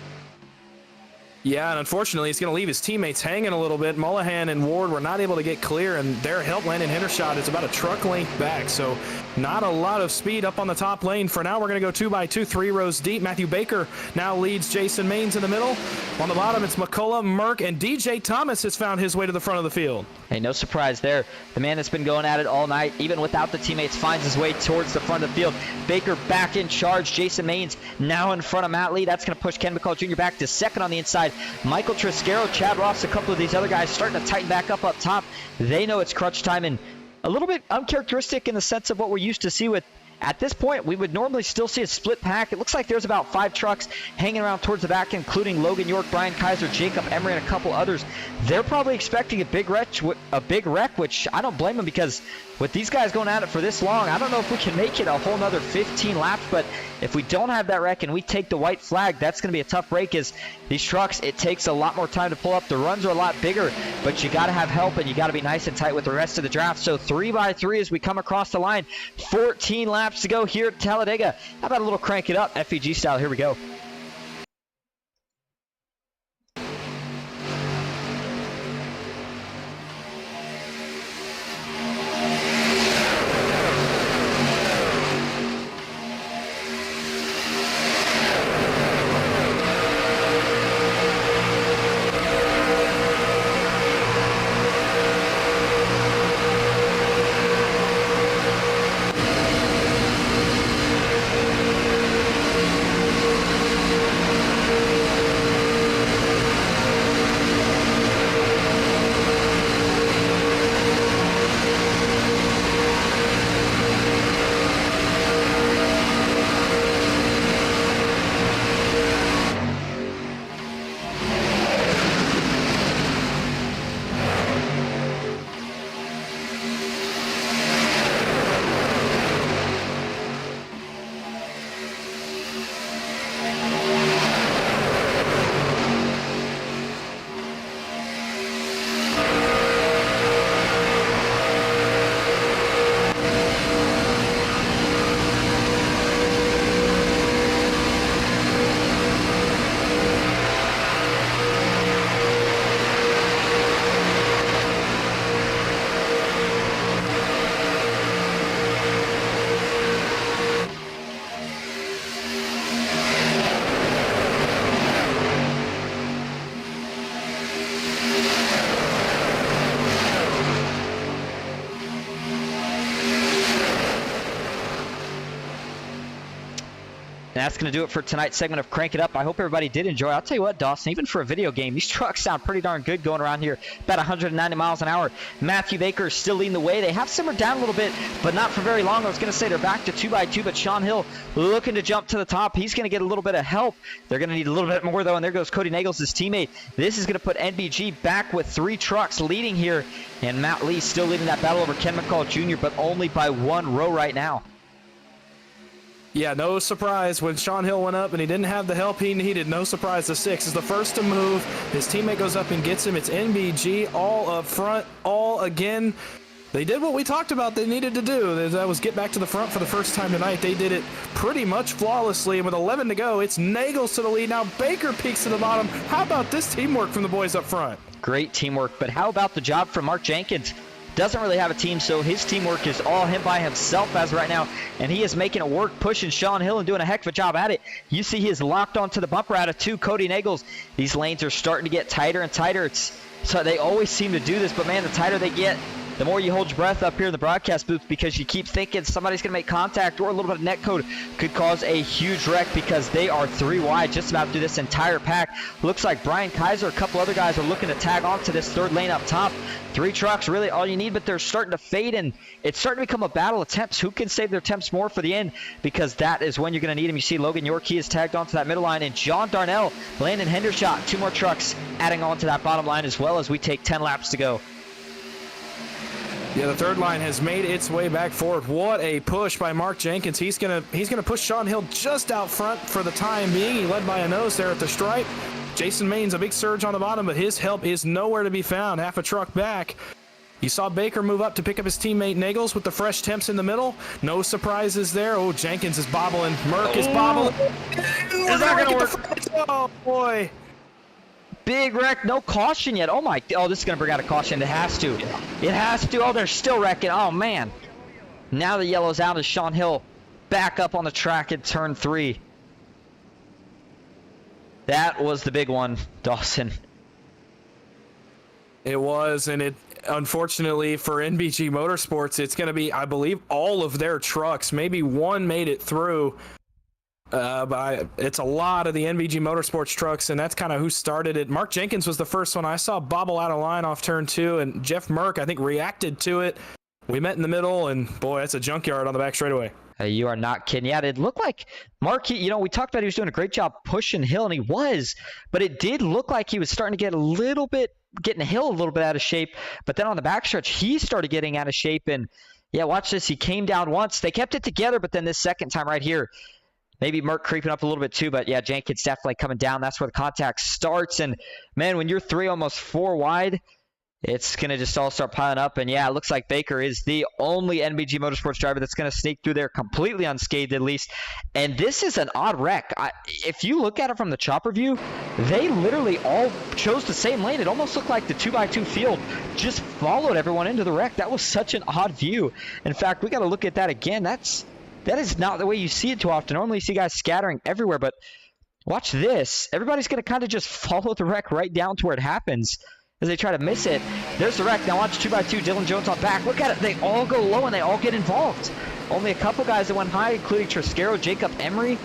[SPEAKER 3] Yeah, and unfortunately, he's going to leave his teammates hanging a little bit. Mullahan and Ward were not able to get clear, and their help Landon Hendershot is about a truck length back, so not a lot of speed up on the top lane. For now, we're going to go 2 by 2, 3 rows deep. Matthew Baker now leads Jason Maines in the middle. On the bottom, it's McCullough, Merck, and DJ Thomas has found his way to the front of the field.
[SPEAKER 1] Hey, no surprise there. The man that's been going at it all night, even without the teammates, finds his way towards the front of the field. Baker back in charge. Jason Maines now in front of Matt Lee. That's going to push Ken McCall Jr. back to 2nd on the inside. Michael Triscaro, Chad Ross, a couple of these other guys starting to tighten back up top. They know it's crunch time, and a little bit uncharacteristic in the sense of what we're used to see with At this point, we would normally still see a split pack. It looks like there's about 5 trucks hanging around towards the back, including Logan York, Brian Kaiser, Jacob Emery, and a couple others. They're probably expecting a big wreck, which I don't blame them, because with these guys going at it for this long, I don't know if we can make it a whole nother 15 laps, but if we don't have that wreck and we take the white flag, that's going to be a tough break, as these trucks, it takes a lot more time to pull up. The runs are a lot bigger, but you got to have help and you got to be nice and tight with the rest of the draft. So 3 by 3 as we come across the line. 14 laps to go here at Talladega. How about a little crank it up, FEG style? Here we go. That's going to do it for tonight's segment of Crank It Up. I hope everybody did enjoy. I'll tell you what, Dawson, even for a video game, these trucks sound pretty darn good going around here, about 190 miles an hour. Matthew Baker is still leading the way. They have simmered down a little bit, but not for very long. I was going to say they're back to 2 by 2, but Sean Hill looking to jump to the top. He's going to get a little bit of help. They're going to need a little bit more, though, and there goes Cody Nagels, his teammate. This is going to put NBG back with 3 trucks leading here, and Matt Lee still leading that battle over Ken McCall Jr., but only by 1 row right now.
[SPEAKER 3] Yeah, no surprise when Sean Hill went up and he didn't have the help he needed. No surprise, the 6 is the first to move. His teammate goes up and gets him. It's NBG all up front, all again. They did what we talked about they needed to do. That was get back to the front for the first time tonight. They did it pretty much flawlessly. And with 11 to go, it's Nagels to the lead. Now Baker peaks to the bottom. How about this teamwork from the boys up front?
[SPEAKER 1] Great teamwork, but how about the job from Mark Jenkins? Doesn't really have a team, so his teamwork is all him by himself as of right now, and he is making it work, pushing Sean Hill and doing a heck of a job at it. You see he is locked onto the bumper out of 2, Cody Nagels. These lanes are starting to get tighter and tighter. So they always seem to do this, but man, the tighter they get, the more you hold your breath up here in the broadcast booth, because you keep thinking somebody's going to make contact, or a little bit of netcode could cause a huge wreck, because they are 3 wide just about through this entire pack. Looks like Brian Kaiser, a couple other guys are looking to tag onto this 3rd lane up top. 3 trucks, really all you need, but they're starting to fade, and it's starting to become a battle of temps. Who can save their temps more for the end? Because that is when you're going to need them. You see Logan York, he is tagged onto that middle line, and John Darnell, Landon Hendershot, 2 more trucks adding on to that bottom line as well, as we take 10 laps to go.
[SPEAKER 3] Yeah, the 3rd line has made its way back forward. What a push by Mark Jenkins. He's gonna push Sean Hill just out front for the time being. He led by a nose there at the stripe. Jason Main's a big surge on the bottom, but his help is nowhere to be found. Half a truck back. You saw Baker move up to pick up his teammate Nagels with the fresh temps in the middle. No surprises there. Oh, Jenkins is bobbling. Merck is bobbling.
[SPEAKER 1] Is that gonna work?
[SPEAKER 3] Oh boy.
[SPEAKER 1] Big wreck, no caution yet. Oh this is gonna bring out a caution. It has to. It has to. Oh, they're still wrecking. Oh man. Now the yellow's out as Sean Hill back up on the track at turn 3. That was the big one, Dawson.
[SPEAKER 3] It was, and it unfortunately for NBG Motorsports, it's going to be, I believe, all of their trucks. Maybe one made it through, but it's a lot of the NBG Motorsports trucks, and that's kind of who started it. Mark Jenkins was the first one I saw bobble out of line off turn 2, and Jeff Merck, I think, reacted to it. We met in the middle, and boy, that's a junkyard on the back straightaway.
[SPEAKER 1] You are not kidding. Yeah, it looked like Marquis, you know, we talked about he was doing a great job pushing Hill, and he was, but it did look like he was starting to get getting Hill a little bit out of shape. But then on the backstretch, he started getting out of shape. And yeah, watch this. He came down once. They kept it together, but then this second time right here, maybe Merck creeping up a little bit too. But yeah, Jenkins definitely coming down. That's where the contact starts. And man, when you're 3, almost 4 wide, it's going to just all start piling up. And yeah, it looks like Baker is the only NBG Motorsports driver that's going to sneak through there completely unscathed, at least. And this is an odd wreck. If you look at it from the chopper view, they literally all chose the same lane. It almost looked like the 2x2 field just followed everyone into the wreck. That was such an odd view. In fact, we got to look at that again. That is not the way you see it too often. Normally you see guys scattering everywhere, but watch this. Everybody's going to kind of just follow the wreck right down to where it happens as they try to miss it. There's the wreck. Now watch 2x2. Dylan Jones on back. Look at it. They all go low and they all get involved. Only a couple guys that went high, including Triscaro, Jacob Emery.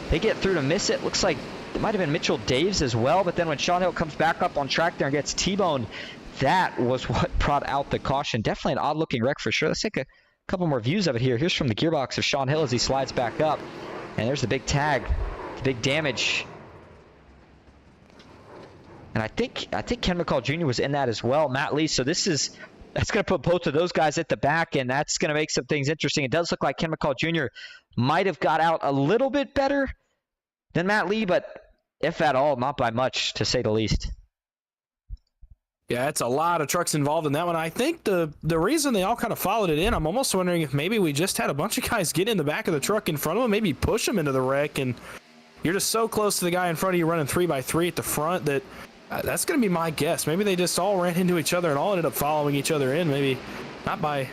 [SPEAKER 1] They get through to miss it. Looks like it might have been Mitchell Daves as well. But then when Sean Hill comes back up on track there and gets T-boned, that was what brought out the caution. Definitely an odd-looking wreck for sure. Let's take a couple more views of it here. Here's from the gearbox of Sean Hill as he slides back up. And there's the big tag, the big damage. And I think Ken McCall Jr. was in that as well, Matt Lee. So that's going to put both of those guys at the back, and that's going to make some things interesting. It does look like Ken McCall Jr. might have got out a little bit better than Matt Lee, but if at all, not by much, to say the least.
[SPEAKER 3] Yeah, it's a lot of trucks involved in that one. I think the reason they all kind of followed it in, I'm almost wondering if maybe we just had a bunch of guys get in the back of the truck in front of them, maybe push them into the wreck, and you're just so close to the guy in front of you running 3x3 at the front that that's going to be my guess. Maybe they just all ran into each other and all ended up following each other in. Maybe not by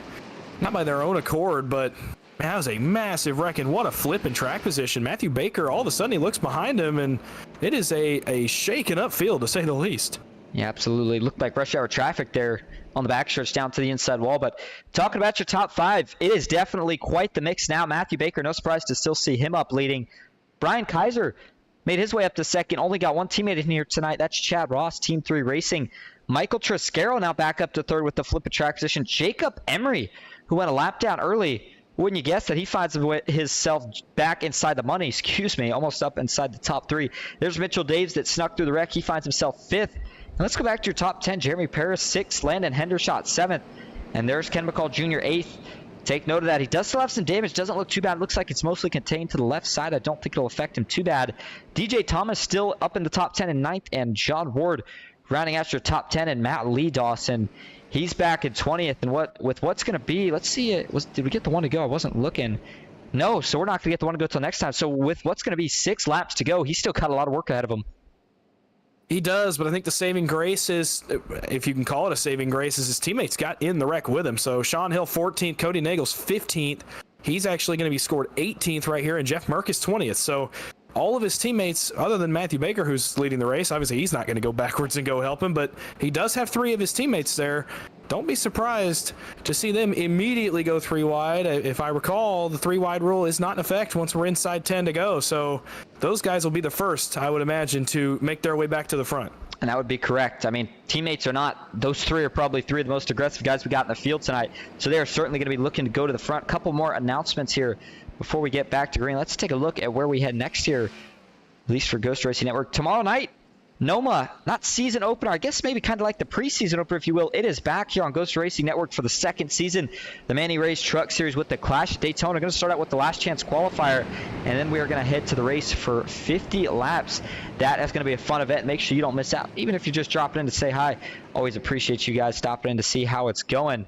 [SPEAKER 3] their own accord, but man, that was a massive wreck, and what a flip in track position. Matthew Baker, all of a sudden he looks behind him, and it is a shaken up field, to say the least.
[SPEAKER 1] Yeah, absolutely. Looked like rush hour traffic there on the backstretch down to the inside wall. But talking about your top 5, it is definitely quite the mix now. Matthew Baker, no surprise to still see him up leading. Brian Kaiser made his way up to second. Only got one teammate in here tonight. That's Chad Ross, Team 3 Racing. Michael Triscaro now back up to third with the flip of track position. Jacob Emery, who went a lap down early. Wouldn't you guess that he finds himself back inside the money, almost up inside the top 3. There's Mitchell Daves that snuck through the wreck. He finds himself 5th. And let's go back to your top 10. Jeremy Paris, 6th. Landon Hendershot, 7th. And there's Ken McCall Jr., 8th. Take note of that. He does still have some damage. Doesn't look too bad. It looks like it's mostly contained to the left side. I don't think it'll affect him too bad. DJ Thomas still up in the top 10 and 9th. And John Ward rounding out your top 10. And Matt Lee Dawson, he's back in 20th. And with what's going to be, let's see. Did we get the one to go? I wasn't looking. No, so we're not going to get the one to go till next time. So with what's going to be 6 laps to go, he's still got a lot of work ahead of him.
[SPEAKER 3] He does, but I think the saving grace is, if you can call it a saving grace, is his teammates got in the wreck with him. So Sean Hill 14th, Cody Nagels 15th. He's actually going to be scored 18th right here, and Jeff Merck is 20th. So all of his teammates, other than Matthew Baker, who's leading the race, obviously he's not going to go backwards and go help him, but he does have 3 of his teammates there. Don't be surprised to see them immediately go 3 wide. If I recall, the 3 wide rule is not in effect once we're inside 10 to go. So those guys will be the first, I would imagine, to make their way back to the front.
[SPEAKER 1] And that would be correct. I mean, teammates are not, those 3 are probably 3 of the most aggressive guys we got in the field tonight. So they are certainly going to be looking to go to the front. Couple more announcements here before we get back to green. Let's take a look at where we head next year, at least for Ghost Racing Network. Tomorrow night, NOMA, not season opener, I guess maybe kind of like the preseason opener, if you will. It is back here on Ghost Racing Network for the 2nd season. The Manny Race Truck Series with the Clash at Daytona. We're going to start out with the last chance qualifier, and then we are going to head to the race for 50 laps. That is going to be a fun event. Make sure you don't miss out. Even if you're just dropping in to say hi, always appreciate you guys stopping in to see how it's going.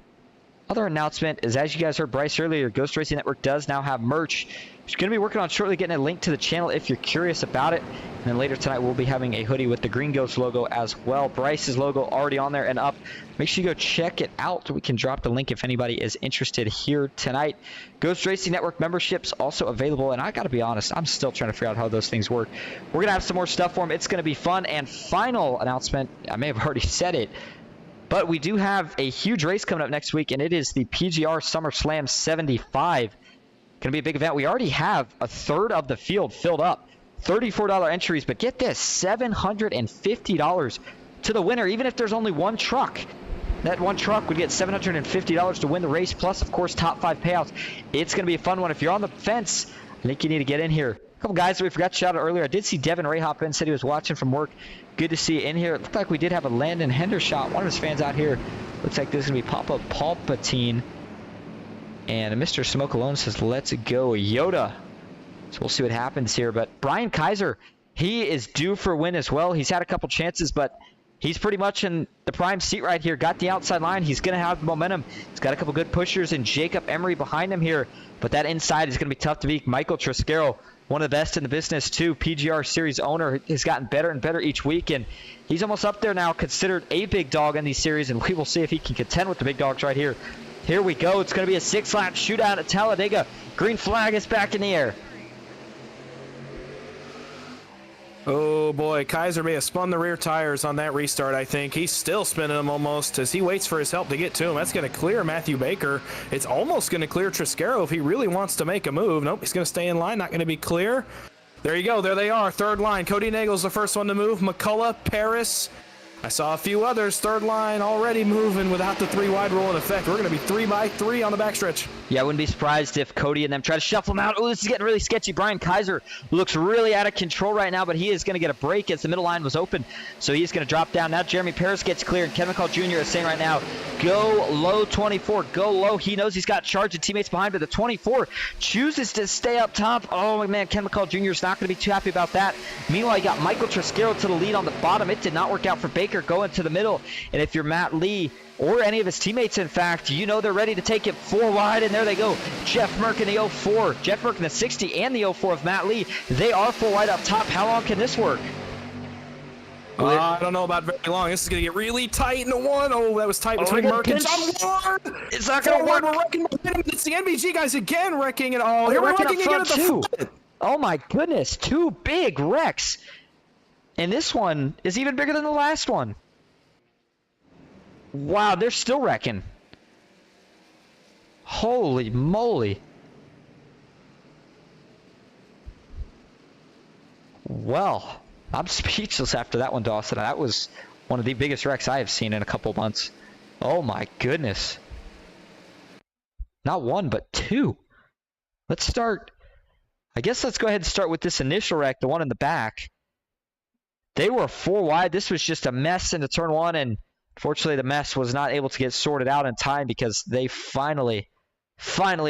[SPEAKER 1] Other announcement is, as you guys heard Bryce earlier, Ghost Racing Network does now have merch. We're going to be working on shortly getting a link to the channel if you're curious about it. And then later tonight, we'll be having a hoodie with the Green Ghost logo as well. Bryce's logo already on there and up. Make sure you go check it out. We can drop the link if anybody is interested here tonight. Ghost Racing Network memberships also available. And I got to be honest, I'm still trying to figure out how those things work. We're going to have some more stuff for them. It's going to be fun. And final announcement, I may have already said it, but we do have a huge race coming up next week, and it is the PGR SummerSlam 75. Going to be a big event. We already have a third of the field filled up. $34 entries, but get this, $750 to the winner, even if there's only one truck. That one truck would get $750 to win the race, plus, of course, top 5 payouts. It's going to be a fun one. If you're on the fence, I think you need to get in here. A couple guys that we forgot to shout out earlier. I did see Devin Ray hop in, said he was watching from work. Good to see you in here. It looked like we did have a Landon Hendershot, one of his fans out here. Looks like this is going to be Papa Palpatine. And Mr. Smoke Alone says, let's go, Yoda. So we'll see what happens here. But Brian Kaiser, he is due for a win as well. He's had a couple chances, but he's pretty much in the prime seat right here. Got the outside line. He's going to have momentum. He's got a couple good pushers and Jacob Emery behind him here. But that inside is going to be tough to beat. Michael Triscaro, one of the best in the business too. PGR Series owner, has gotten better and better each week. And he's almost up there now, considered a big dog in these series. And we will see if he can contend with the big dogs right here. Here we go. It's going to be a 6-lap shootout at Talladega. Green flag is back in the air.
[SPEAKER 3] Oh boy, Kaiser may have spun the rear tires on that restart, I think. He's still spinning them almost as he waits for his help to get to him. That's going to clear Matthew Baker. It's almost going to clear Triscaro if he really wants to make a move. Nope, he's going to stay in line, not going to be clear. There you go, there they are, third line. Cody Nagel's the first one to move. McCullough, Paris. I saw a few others, third line already moving without the 3 wide rule in effect. We're going to be 3 by 3 on the backstretch.
[SPEAKER 1] Yeah, I wouldn't be surprised if Cody and them try to shuffle him out. Oh, this is getting really sketchy. Brian Kaiser looks really out of control right now, but he is going to get a break as the middle line was open. So he's going to drop down. Now Jeremy Paris gets cleared. Kevin Call Jr. is saying right now, go low 24, go low. He knows he's got charge and teammates behind, but the 24 chooses to stay up top. Oh, man, Kevin Call Jr. is not going to be too happy about that. Meanwhile, you got Michael Triscaro to the lead on the bottom. It did not work out for Baker going to the middle. And if you're Matt Lee or any of his teammates, in fact, you know they're ready to take it 4 wide, and there they go. Jeff Merck in the 04, Jeff Merck in the 60 and the 04 of Matt Lee. They are 4 wide up top. How long can this work?
[SPEAKER 3] I don't know about very long. This is going to get really tight in the 1. Oh, that was tight between Merck and John Ward.
[SPEAKER 1] It's not going to work.
[SPEAKER 3] We're wrecking behind him. It's the NBG guys again wrecking it all. Here we're wrecking again at the front.
[SPEAKER 1] Oh my goodness, 2 big wrecks. And this one is even bigger than the last one. Wow, they're still wrecking. Holy moly. Well, I'm speechless after that one, Dawson. That was one of the biggest wrecks I have seen in a couple months. Oh my goodness. Not 1, but 2. Let's start. I guess let's go ahead and start with this initial wreck, the one in the back. They were 4 wide. This was just a mess into turn 1, and fortunately, the mess was not able to get sorted out in time because they finally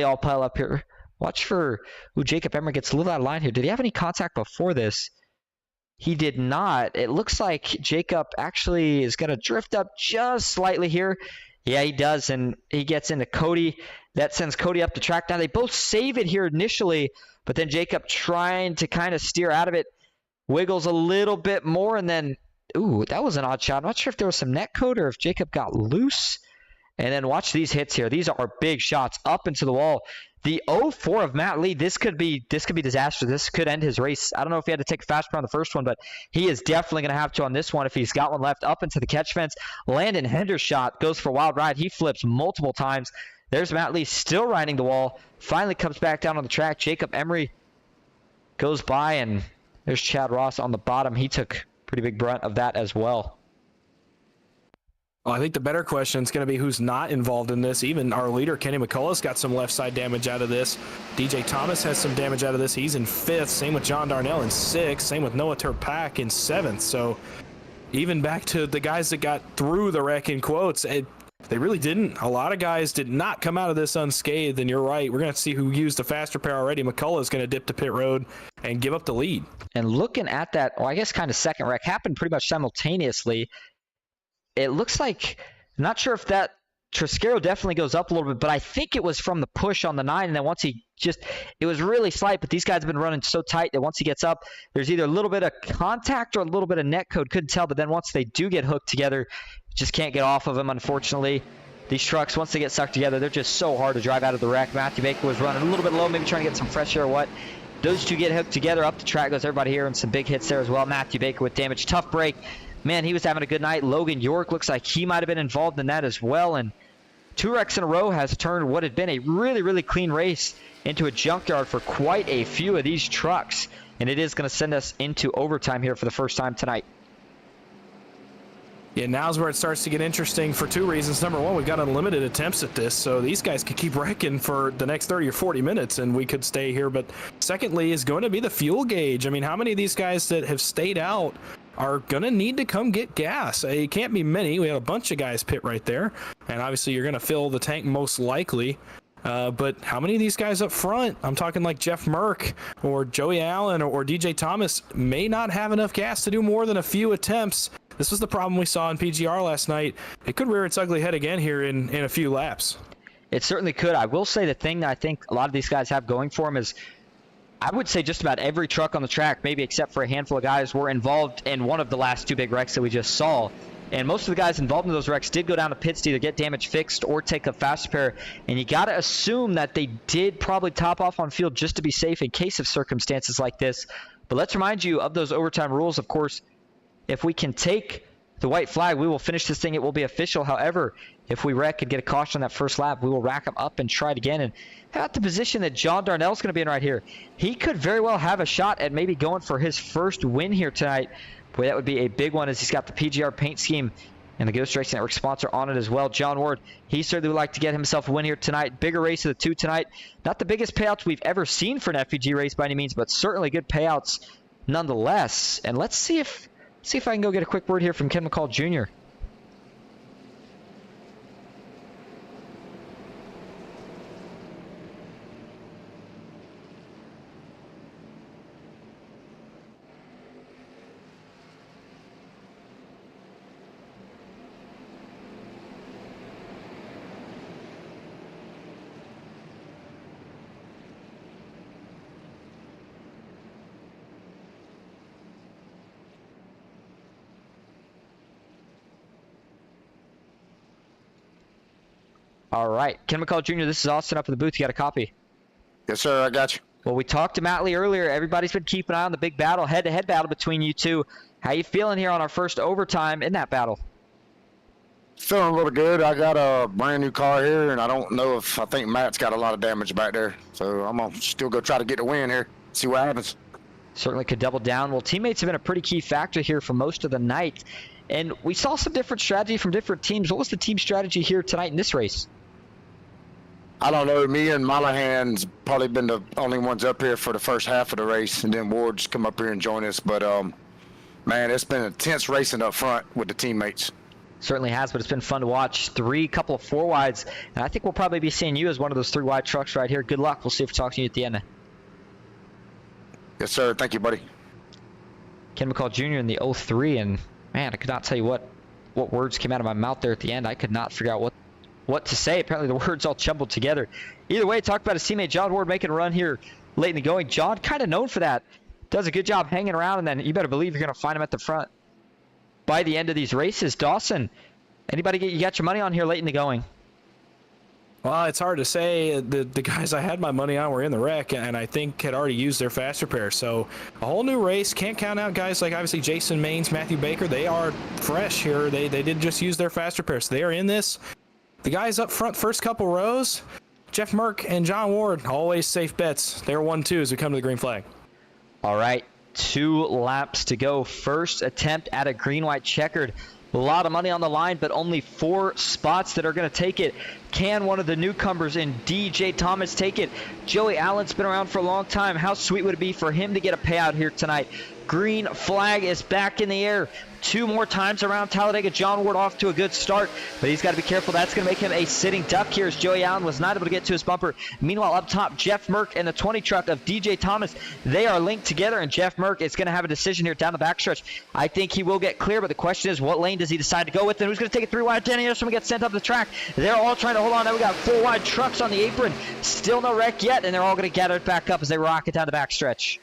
[SPEAKER 1] all pile up here. Watch for, Jacob Emery gets a little out of line here. Did he have any contact before this? He did not. It looks like Jacob actually is going to drift up just slightly here. Yeah, he does, and he gets into Cody. That sends Cody up the track. Now, they both save it here initially, but then Jacob trying to kind of steer out of it, wiggles a little bit more, and then ooh, that was an odd shot. I'm not sure if there was some net code or if Jacob got loose. And then watch these hits here. These are big shots up into the wall. The 04 of Matt Lee, this could be disastrous. This could end his race. I don't know if he had to take a fast car on the first one, but he is definitely going to have to on this one if he's got one left. Up into the catch fence. Landon Hendershot goes for a wild ride. He flips multiple times. There's Matt Lee still riding the wall. Finally comes back down on the track. Jacob Emery goes by, and there's Chad Ross on the bottom. He took pretty big brunt of that as well.
[SPEAKER 3] Well, I think the better question is going to be who's not involved in this. Even our leader, Kenny McCullough's got some left side damage out of this. DJ Thomas has some damage out of this. He's in 5th. Same with John Darnell in 6th. Same with Noah Turpak in 7th. So even back to the guys that got through the wreck in quotes, they really didn't. A lot of guys did not come out of this unscathed, and you're right. We're going to see who used the faster pair already. McCullough's going to dip to pit road and give up the lead.
[SPEAKER 1] And looking at that, well, I guess kind of second wreck happened pretty much simultaneously. It looks like, I'm not sure if that Triscaro definitely goes up a little bit, but I think it was from the push on the 9, and then once it was really slight, but these guys have been running so tight that once he gets up, there's either a little bit of contact or a little bit of net code, couldn't tell, but then once they do get hooked together, just can't get off of them, unfortunately. These trucks, once they get sucked together, they're just so hard to drive out of the wreck. Matthew Baker was running a little bit low, maybe trying to get some fresh air or what. Those two get hooked together, up the track goes everybody here, and some big hits there as well. Matthew Baker with damage, tough break. Man, he was having a good night. Logan York looks like he might have been involved in that as well. And 2 wrecks in a row has turned what had been a really, really clean race into a junkyard for quite a few of these trucks. And it is going to send us into overtime here for the first time tonight.
[SPEAKER 3] Yeah, now's where it starts to get interesting for two reasons. Number one, we've got unlimited attempts at this, so these guys could keep wrecking for the next 30 or 40 minutes, and we could stay here. But secondly is going to be the fuel gauge. I mean, how many of these guys that have stayed out are going to need to come get gas? It can't be many. We had a bunch of guys pit right there, and obviously you're going to fill the tank most likely. But how many of these guys up front, I'm talking like Jeff Merck or Joey Allen or DJ Thomas, may not have enough gas to do more than a few attempts. This was the problem we saw in PGR last night. It could rear its ugly head again here in a few laps.
[SPEAKER 1] It certainly could. I will say the thing that I think a lot of these guys have going for them is, I would say just about every truck on the track, maybe except for a handful of guys, were involved in one of the last two big wrecks that we just saw. And most of the guys involved in those wrecks did go down to pits to either get damage fixed or take a fast repair. And you got to assume that they did probably top off on field just to be safe in case of circumstances like this. But let's remind you of those overtime rules. Of course, if we can take the white flag, we will finish this thing. It will be official. However, if we wreck and get a caution on that first lap, we will rack them up and try it again. And how about the position that John Darnell's going to be in right here? He could very well have a shot at maybe going for his first win here tonight. Boy, that would be a big one, as he's got the PGR paint scheme and the Ghost Racing Network sponsor on it as well. John Ward, he certainly would like to get himself a win here tonight. Bigger race of the two tonight. Not the biggest payouts we've ever seen for an FEG race by any means, but certainly good payouts nonetheless. And let's see if I can go get a quick word here from Ken McCall Jr. All right, Ken McCall Jr., this is Austin up in the booth. You got a copy?
[SPEAKER 5] Yes, sir. I got you.
[SPEAKER 1] Well, we talked to Matt Lee earlier. Everybody's been keeping an eye on the big battle, head-to-head battle between you two. How you feeling here on our first overtime in that battle?
[SPEAKER 5] Feeling a little good. I got a brand new car here, and I don't know if I think Matt's got a lot of damage back there. So I'm going to still go try to get the win here, see what happens.
[SPEAKER 1] Certainly could double down. Well, teammates have been a pretty key factor here for most of the night. And we saw some different strategy from different teams. What was the team strategy here tonight in this race?
[SPEAKER 5] I don't know. Me and Mollahan's probably been the only ones up here for the first half of the race, and then Ward's come up here and join us. But, man, it's been intense racing up front with the teammates.
[SPEAKER 1] Certainly has, but it's been fun to watch. Couple of four wides, and I think we'll probably be seeing you as one of those three wide trucks right here. Good luck. We'll see if we talk to you at the end.
[SPEAKER 5] Yes, sir. Thank you, buddy.
[SPEAKER 1] Ken McCall Jr. in the 03, and man, I could not tell you what words came out of my mouth there at the end. I could not figure out what to say. Apparently the words all jumbled together. Either way, talk about his teammate John Ward making a run here late in the going. John, kind of known for that. Does a good job hanging around, and then you better believe you're going to find him at the front by the end of these races. Dawson, you got your money on here late in the going?
[SPEAKER 3] Well, it's hard to say. The guys I had my money on were in the wreck, and I think had already used their fast repair. So a whole new race. Can't count out guys like obviously Jason Maines, Matthew Baker. They are fresh here. They did just use their fast repair, so they are in this. The guys up front, first couple rows, Jeff Merck and John Ward, always safe bets. They're 1-2 as we come to the green flag.
[SPEAKER 1] All right, 2 laps to go. First attempt at a green-white checkered. A lot of money on the line, but only 4 spots that are going to take it. Can one of the newcomers in DJ Thomas take it? Joey Allen's been around for a long time. How sweet would it be for him to get a payout here tonight? Green flag is back in the air. 2 more times around Talladega. John Ward off to a good start, but he's got to be careful. That's going to make him a sitting duck here as Joey Allen was not able to get to his bumper. Meanwhile, up top, Jeff Merck and the 20 truck of DJ Thomas, they are linked together, and Jeff Merck is going to have a decision here down the backstretch. I think he will get clear, but the question is, what lane does he decide to go with, and who's going to take it 3 wide? Danny Anderson gets sent up the track. They're all trying to hold on. Now we got 4 wide trucks on the apron. Still no wreck yet, and they're all going to gather it back up as they rock it down the backstretch.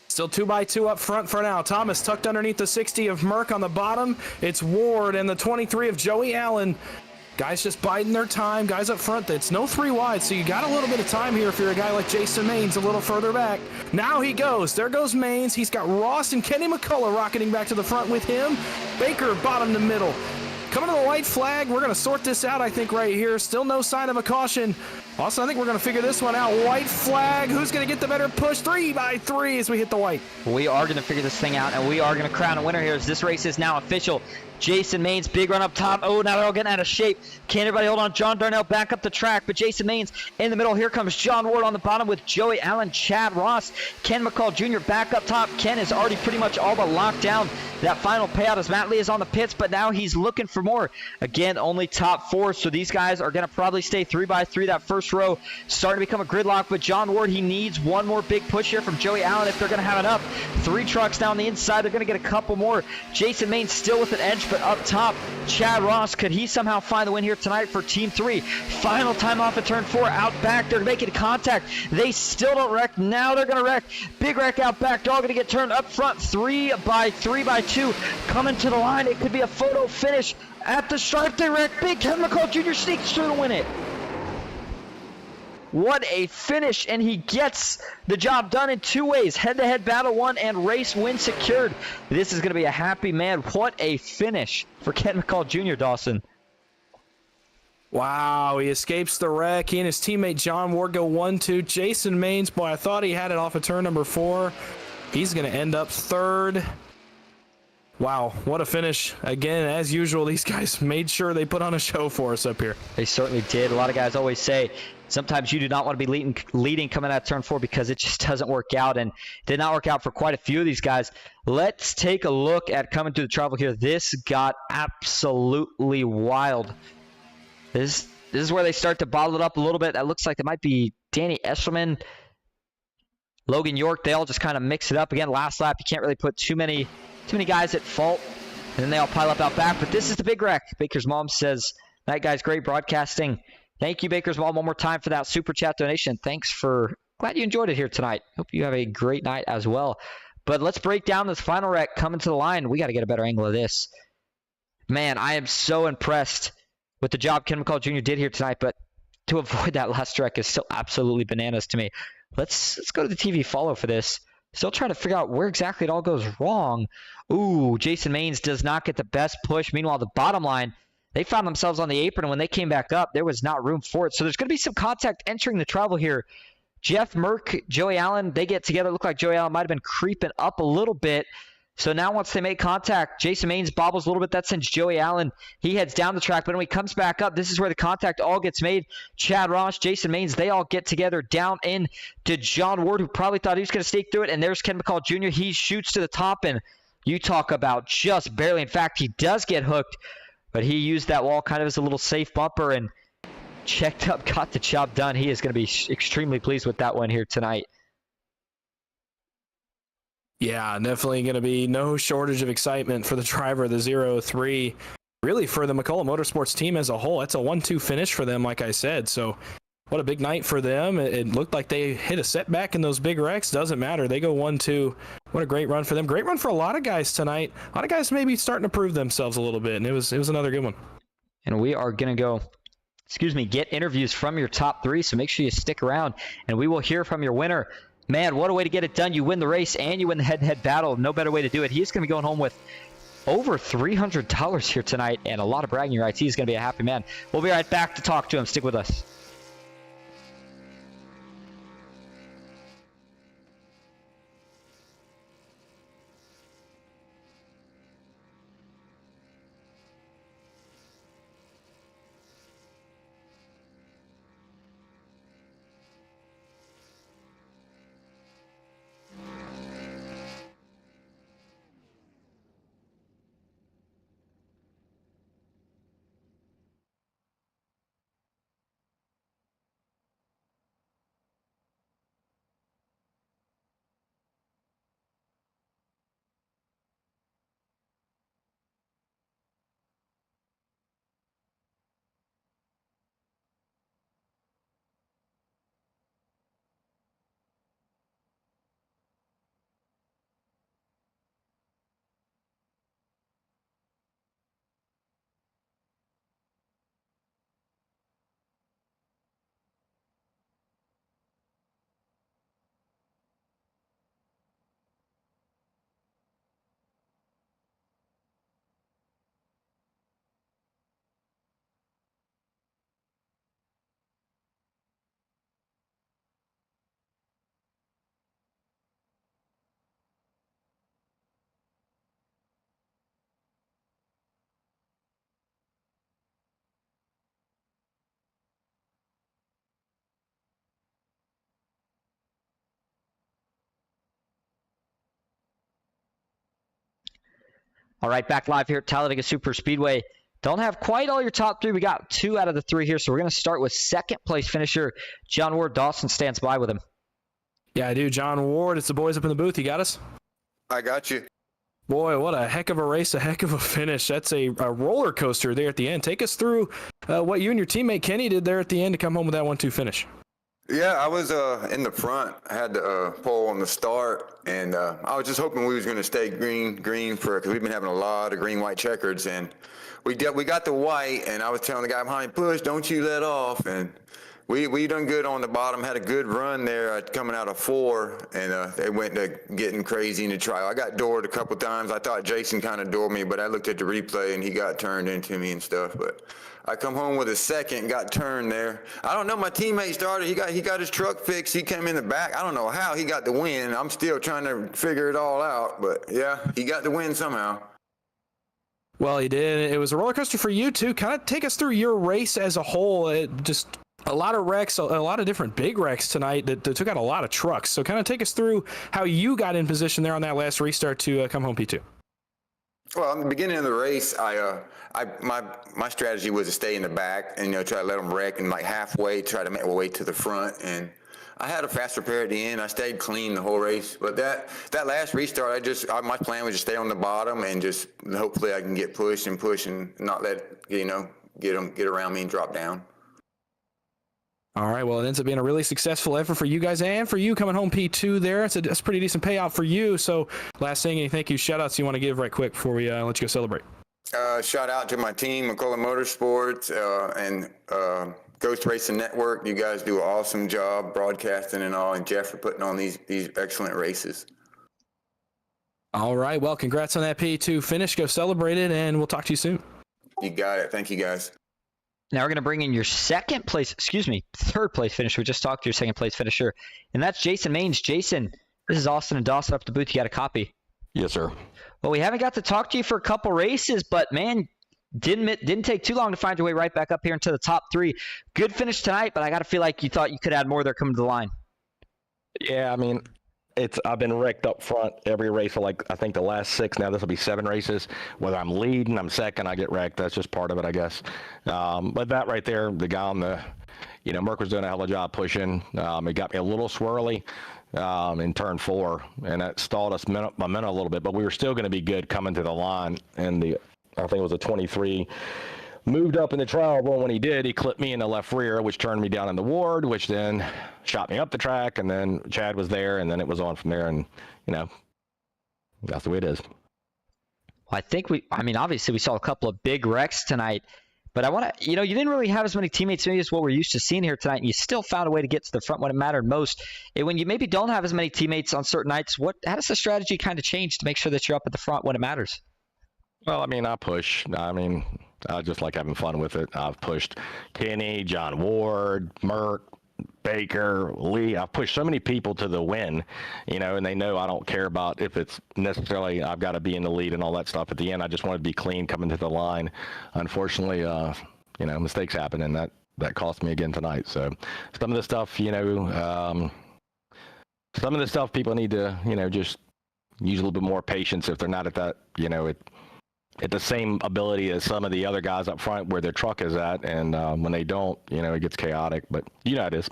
[SPEAKER 3] Still 2x2 up front for now. Thomas tucked underneath the 60 of Merck on the bottom. It's Ward and the 23 of Joey Allen. Guys just biding their time. Guys up front, it's no 3 wide, so you got a little bit of time here if you're a guy like Jason Maines a little further back. Now he goes. There goes Maines. He's got Ross and Kenny McCullough rocketing back to the front with him. Baker bottom to middle. Coming to the white flag. We're going to sort this out, I think, right here. Still no sign of a caution. Also, I think we're going to figure this one out. White flag. Who's going to get the better push? 3 by 3 as we hit the white.
[SPEAKER 1] We are going to figure this thing out, and we are going to crown a winner here as this race is now official. Jason Maines, big run up top. Oh, now they're all getting out of shape. Can everybody hold on? John Darnell back up the track, but Jason Maines in the middle. Here comes John Ward on the bottom with Joey Allen, Chad Ross, Ken McCall Jr. back up top. Ken is already pretty much all but locked down that final payout as Matt Lee is on the pits, but now he's looking for more. Again, only top 4, so these guys are going to probably stay 3 by 3. That first row starting to become a gridlock, but John Ward, he needs one more big push here from Joey Allen if they're going to have enough. 3 trucks down the inside. They're going to get a couple more. Jason Maines still with an edge, but up top, Chad Ross, could he somehow find the win here tonight for Team 3? Final time off at turn 4, out back. They're making contact. They still don't wreck. Now they're going to wreck. Big wreck out back. They're all going to get turned up front. 3 by 2. Coming to the line. It could be a photo finish at the stripe. They wreck. Big Ken McCall Jr. sneaks through to win it. What a finish, and he gets the job done in 2 ways. Head-to-head battle won and race win secured. This is going to be a happy man. What a finish for Ken McCall Jr., Dawson.
[SPEAKER 3] Wow, he escapes the wreck. He and his teammate John Ward go 1-2. Jason Maines, boy, I thought he had it off of turn number 4. He's going to end up 3rd. Wow, what a finish. Again, as usual, these guys made sure they put on a show for us up here.
[SPEAKER 1] They certainly did. A lot of guys always say sometimes you do not want to be leading coming out of turn 4 because it just doesn't work out, and it did not work out for quite a few of these guys. Let's take a look at coming through the travel here. This got absolutely wild. This is where they start to bottle it up a little bit. That looks like it might be Danny Eshelman, Logan York. They all just kind of mix it up. Again, last lap, you can't really put too many guys at fault, and then they all pile up out back. But this is the big wreck. Baker's mom says, "That guy's great broadcasting." Thank you, Baker's mom, one more time for that super chat donation. Thanks for, glad you enjoyed it here tonight. Hope you have a great night as well. But let's break down this final wreck coming to the line. We got to get a better angle of this. Man, I am so impressed with the job Ken McCall Jr. did here tonight, but to avoid that last wreck is still absolutely bananas to me. Let's go to the TV follow for this. Still trying to figure out where exactly it all goes wrong. Ooh, Jason Maines does not get the best push. Meanwhile, the bottom line, they found themselves on the apron, and when they came back up, there was not room for it. So there's going to be some contact entering the travel here. Jeff Merck, Joey Allen, they get together. Look like Joey Allen might have been creeping up a little bit. So now once they make contact, Jason Maines bobbles a little bit. That sends Joey Allen. He heads down the track, but when he comes back up, this is where the contact all gets made. Chad Ross, Jason Maines, they all get together down in to John Ward, who probably thought he was going to sneak through it. And there's Ken McCall Jr. He shoots to the top, and you talk about just barely. In fact, he does get hooked, but he used that wall kind of as a little safe bumper and checked up, got the job done. He is going to be extremely pleased with that one here tonight.
[SPEAKER 3] Yeah, definitely going to be no shortage of excitement for the driver of the 0-3. Really, for the McCullough Motorsports team as a whole, it's a 1-2 finish for them, like I said. So what a big night for them. It looked like they hit a setback in those big wrecks. Doesn't matter. They go 1-2. What a great run for them. Great run for a lot of guys tonight. A lot of guys maybe starting to prove themselves a little bit, and it was another good one.
[SPEAKER 1] And we are going to go, get interviews from your top 3, so make sure you stick around, and we will hear from your winner. Man, what a way to get it done. You win the race and you win the head-to-head battle. No better way to do it. He's going to be going home with over $300 here tonight and a lot of bragging rights. He's going to be a happy man. We'll be right back to talk to him. Stick with us. All right, back live here at Talladega Superspeedway. Don't have quite all your top three. We got 2 out of the 3 here, so we're going to start with second place finisher John Ward. Dawson stands by with him.
[SPEAKER 3] Yeah, I do. John Ward, it's the boys up in the booth. You got us?
[SPEAKER 6] I got you.
[SPEAKER 3] Boy, what a heck of a race, a heck of a finish. That's a roller coaster there at the end. Take us through what you and your teammate Kenny did there at the end to come home with that 1-2 finish.
[SPEAKER 6] Yeah, I was in the front. I had the pole on the start, and I was just hoping we was going to stay green because we've been having a lot of green-white checkers, and we got the white, and I was telling the guy behind, push, don't you let off, and we done good on the bottom, had a good run there coming out of 4, and they went to getting crazy in the trial. I got doored a couple times. I thought Jason kind of doored me, but I looked at the replay, and he got turned into me and stuff, but I come home with a second, got turned there. I don't know. My teammate started. He got his truck fixed. He came in the back. I don't know how he got the win. I'm still trying to figure it all out. But yeah, he got the win somehow.
[SPEAKER 3] Well, he did. It was a roller coaster for you too. Kind of take us through your race as a whole. Just a lot of wrecks, a lot of different big wrecks tonight that took out a lot of trucks. So kind of take us through how you got in position there on that last restart to come home P2.
[SPEAKER 6] Well, in the beginning of the race, my strategy was to stay in the back and try to let them wreck and like halfway try to make my way to the front. And I had a fast repair at the end. I stayed clean the whole race. But that last restart, my plan was to stay on the bottom and just hopefully I can get pushed and push and not let get around me and drop down.
[SPEAKER 3] All right, well, it ends up being a really successful effort for you guys and for you coming home P2 there. It's a pretty decent payout for you. So last thing, any thank you, shout-outs you want to give right quick before we let you go celebrate?
[SPEAKER 6] Shout out to my team, McCullough Motorsports and Ghost Racing Network. You guys do an awesome job broadcasting and all, and Jeff for putting on these excellent races.
[SPEAKER 3] All right, well, congrats on that P2 finish. Go celebrate it, and we'll talk to you soon.
[SPEAKER 6] You got it. Thank you, guys.
[SPEAKER 1] Now we're going to bring in your third place finisher. We just talked to your second place finisher, and that's Jason Maines. Jason, this is Austin and Dawson up at the booth. You got a copy?
[SPEAKER 7] Yes, sir.
[SPEAKER 1] Well, we haven't got to talk to you for a couple races, but man, didn't take too long to find your way right back up here into the top 3. Good finish tonight, but I got to feel like you thought you could add more there coming to the line.
[SPEAKER 7] Yeah, I mean, I've been wrecked up front every race for I think the last 6. Now this will be 7 races. Whether I'm leading, I'm second, I get wrecked. That's just part of it, I guess. But that right there, the guy on the, Merck was doing a hell of a job pushing. It got me a little swirly in turn 4, and that stalled us momentum a little bit. But we were still going to be good coming to the line. And I think it was a 23. Moved up in the trial run. When he did, he clipped me in the left rear, which turned me down in the ward, which then shot me up the track, and then Chad was there, and then it was on from there, and, that's the way it is.
[SPEAKER 1] Well, obviously we saw a couple of big wrecks tonight, but I want to, you didn't really have as many teammates maybe as what we're used to seeing here tonight, and you still found a way to get to the front when it mattered most. And when you maybe don't have as many teammates on certain nights, how does the strategy kind of change to make sure that you're up at the front when it matters?
[SPEAKER 7] Well, I push. I just like having fun with it. I've pushed Kenny, John Ward, Merck, Baker, Lee. I've pushed so many people to the win, and they know I don't care about if it's necessarily I've got to be in the lead and all that stuff. At the end, I just want to be clean coming to the line. Unfortunately, mistakes happen, and that cost me again tonight. So some of the stuff, people need to, just use a little bit more patience if they're not at that, at the same ability as some of the other guys up front where their truck is at. And when they don't, it gets chaotic. But it is,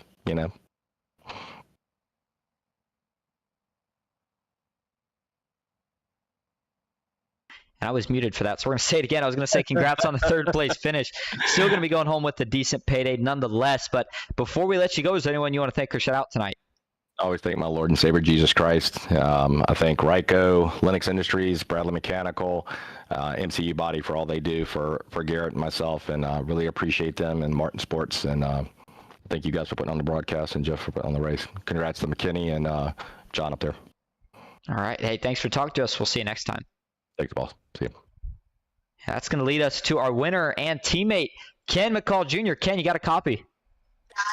[SPEAKER 1] I was muted for that, so we're going to say it again. I was going to say congrats on the third place finish. Still going to be going home with a decent payday nonetheless. But before we let you go, is there anyone you want to thank or shout out tonight?
[SPEAKER 7] I always thank my Lord and Savior Jesus Christ. I thank Ryko, Lennox Industries, Bradley Mechanical, MCU Body for all they do for Garrett and myself, and really appreciate them, and Martin Sports, and thank you guys for putting on the broadcast and Jeff for putting on the race. Congrats to McKinney and John up there.
[SPEAKER 1] All right. Hey, thanks for talking to us. We'll see you next time.
[SPEAKER 7] Thanks, boss. See you.
[SPEAKER 1] That's going to lead us to our winner and teammate, Ken McCall Jr. Ken, you got a copy?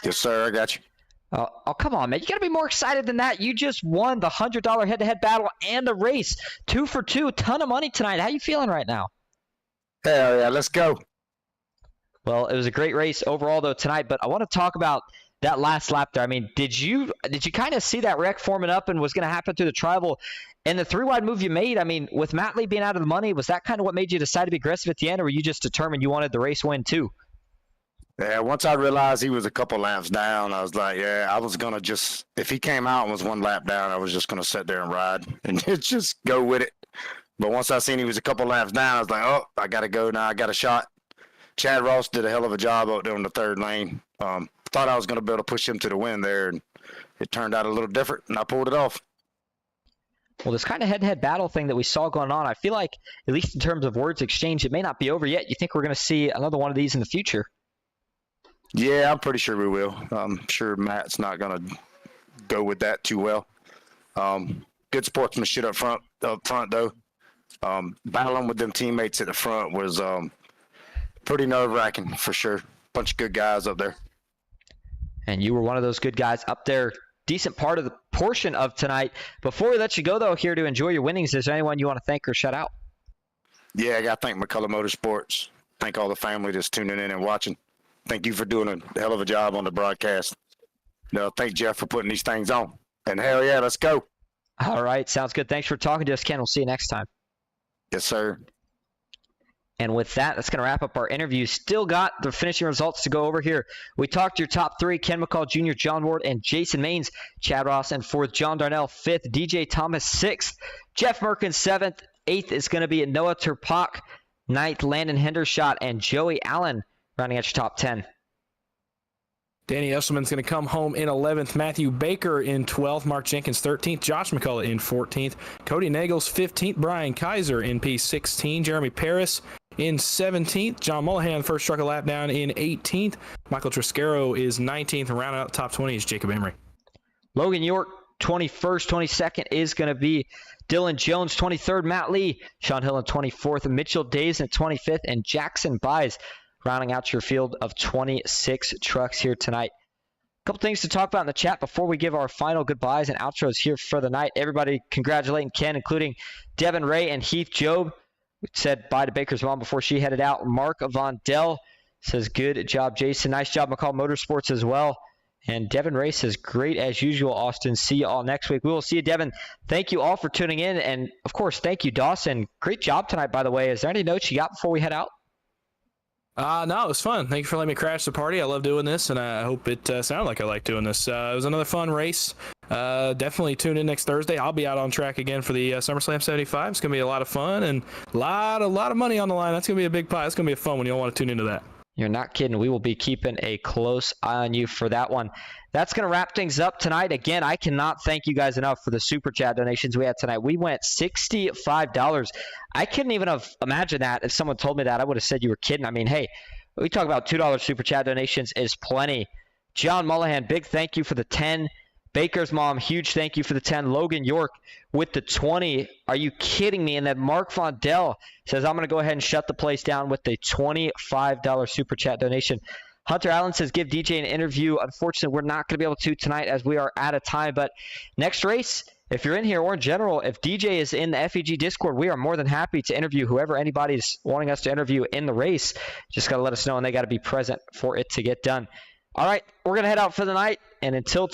[SPEAKER 5] Yes, sir. I got you.
[SPEAKER 1] Oh, come on, man. You got to be more excited than that. You just won the $100 head-to-head battle and the race. 2 for 2. Ton of money tonight. How you feeling right now?
[SPEAKER 5] Hell yeah. Let's go.
[SPEAKER 1] Well, it was a great race overall, though, tonight. But I want to talk about that last lap there. I mean, did you kind of see that wreck forming up and was going to happen through the tribal? And the 3-wide move you made, I mean, with Matt Lee being out of the money, was that kind of what made you decide to be aggressive at the end, or were you just determined you wanted the race win too?
[SPEAKER 5] Yeah, once I realized he was a couple laps down, I was like, yeah, I was going to just, if he came out and was 1 lap down, I was just going to sit there and ride and just go with it. But once I seen he was a couple laps down, I was like, oh, I got to go now. I got a shot. Chad Ross did a hell of a job out there on the 3rd lane. Thought I was going to be able to push him to the win there, and it turned out a little different, and I pulled it off.
[SPEAKER 1] Well, this kind of head-to-head battle thing that we saw going on, I feel like, at least in terms of words exchanged, it may not be over yet. You think we're going to see another one of these in the future?
[SPEAKER 5] Yeah, I'm pretty sure we will. I'm sure Matt's not going to go with that too well. Good sportsmanship up front though. Battling with them teammates at the front was pretty nerve-wracking for sure. Bunch of good guys up there.
[SPEAKER 1] And you were one of those good guys up there. Decent part of the portion of tonight. Before we let you go, though, here to enjoy your winnings, is there anyone you want to thank or shout out?
[SPEAKER 5] Yeah, I got to thank McCullough Motorsports. Thank all the family that's tuning in and watching. Thank you for doing a hell of a job on the broadcast. Thank Jeff for putting these things on. And hell yeah, let's go.
[SPEAKER 1] All right, sounds good. Thanks for talking to us, Ken. We'll see you next time.
[SPEAKER 5] Yes, sir.
[SPEAKER 1] And with that, that's going to wrap up our interview. Still got the finishing results to go over here. We talked your top 3, Ken McCall Jr., John Ward, and Jason Maines. Chad Ross in 4th, John Darnell 5th, DJ Thomas 6th, Jeff Merkin 7th. 8th is going to be Noah Turpak, 9th, Landon Hendershot, and Joey Allen rounding out your top 10.
[SPEAKER 3] Danny Esselman's going to come home in 11th. Matthew Baker in 12th. Mark Jenkins 13th. Josh McCullough in 14th. Cody Nagels 15th. Brian Kaiser in P16. Jeremy Paris in 17th. John Mullahan first struck a lap down in 18th. Michael Triscaro is 19th. And rounding out the top 20 is Jacob Emery.
[SPEAKER 1] Logan York 21st. 22nd is going to be Dylan Jones. 23rd, Matt Lee. Sean Hill in 24th. Mitchell Days in 25th. And Jackson Buys rounding out your field of 26 trucks here tonight. A couple things to talk about in the chat before we give our final goodbyes and outros here for the night. Everybody congratulating Ken, including Devin Ray and Heath Job. We said bye to Baker's mom before she headed out. Mark Vondell says, good job, Jason. Nice job, McCall Motorsports as well. And Devin Ray says, great as usual, Austin. See you all next week. We will see you, Devin. Thank you all for tuning in. And, of course, thank you, Dawson. Great job tonight, by the way. Is there any notes you got before we head out?
[SPEAKER 3] No, it was fun. Thank you for letting me crash the party. I love doing this, and I hope it sounded like I like doing this. It was another fun race. Definitely tune in next Thursday. I'll be out on track again for the SummerSlam 75. It's going to be a lot of fun and a lot of money on the line. That's going to be a big pie. It's going to be a fun one. You'll want to tune into that.
[SPEAKER 1] You're not kidding. We will be keeping a close eye on you for that one. That's going to wrap things up tonight. Again, I cannot thank you guys enough for the Super Chat donations we had tonight. We went $65. I couldn't even have imagined that. If someone told me that, I would have said you were kidding. I mean, hey, we talk about $2 Super Chat donations is plenty. John Mullahan, big thank you for the 10. Baker's mom, huge thank you for the 10. Logan York with the 20. Are you kidding me? And then Mark Vondell says, I'm going to go ahead and shut the place down with a $25 Super Chat donation. Hunter Allen says, give DJ an interview. Unfortunately, we're not going to be able to tonight as we are out of time. But next race, if you're in here or in general, if DJ is in the FEG Discord, we are more than happy to interview whoever anybody's wanting us to interview in the race. Just got to let us know, and they got to be present for it to get done. All right, we're going to head out for the night. And until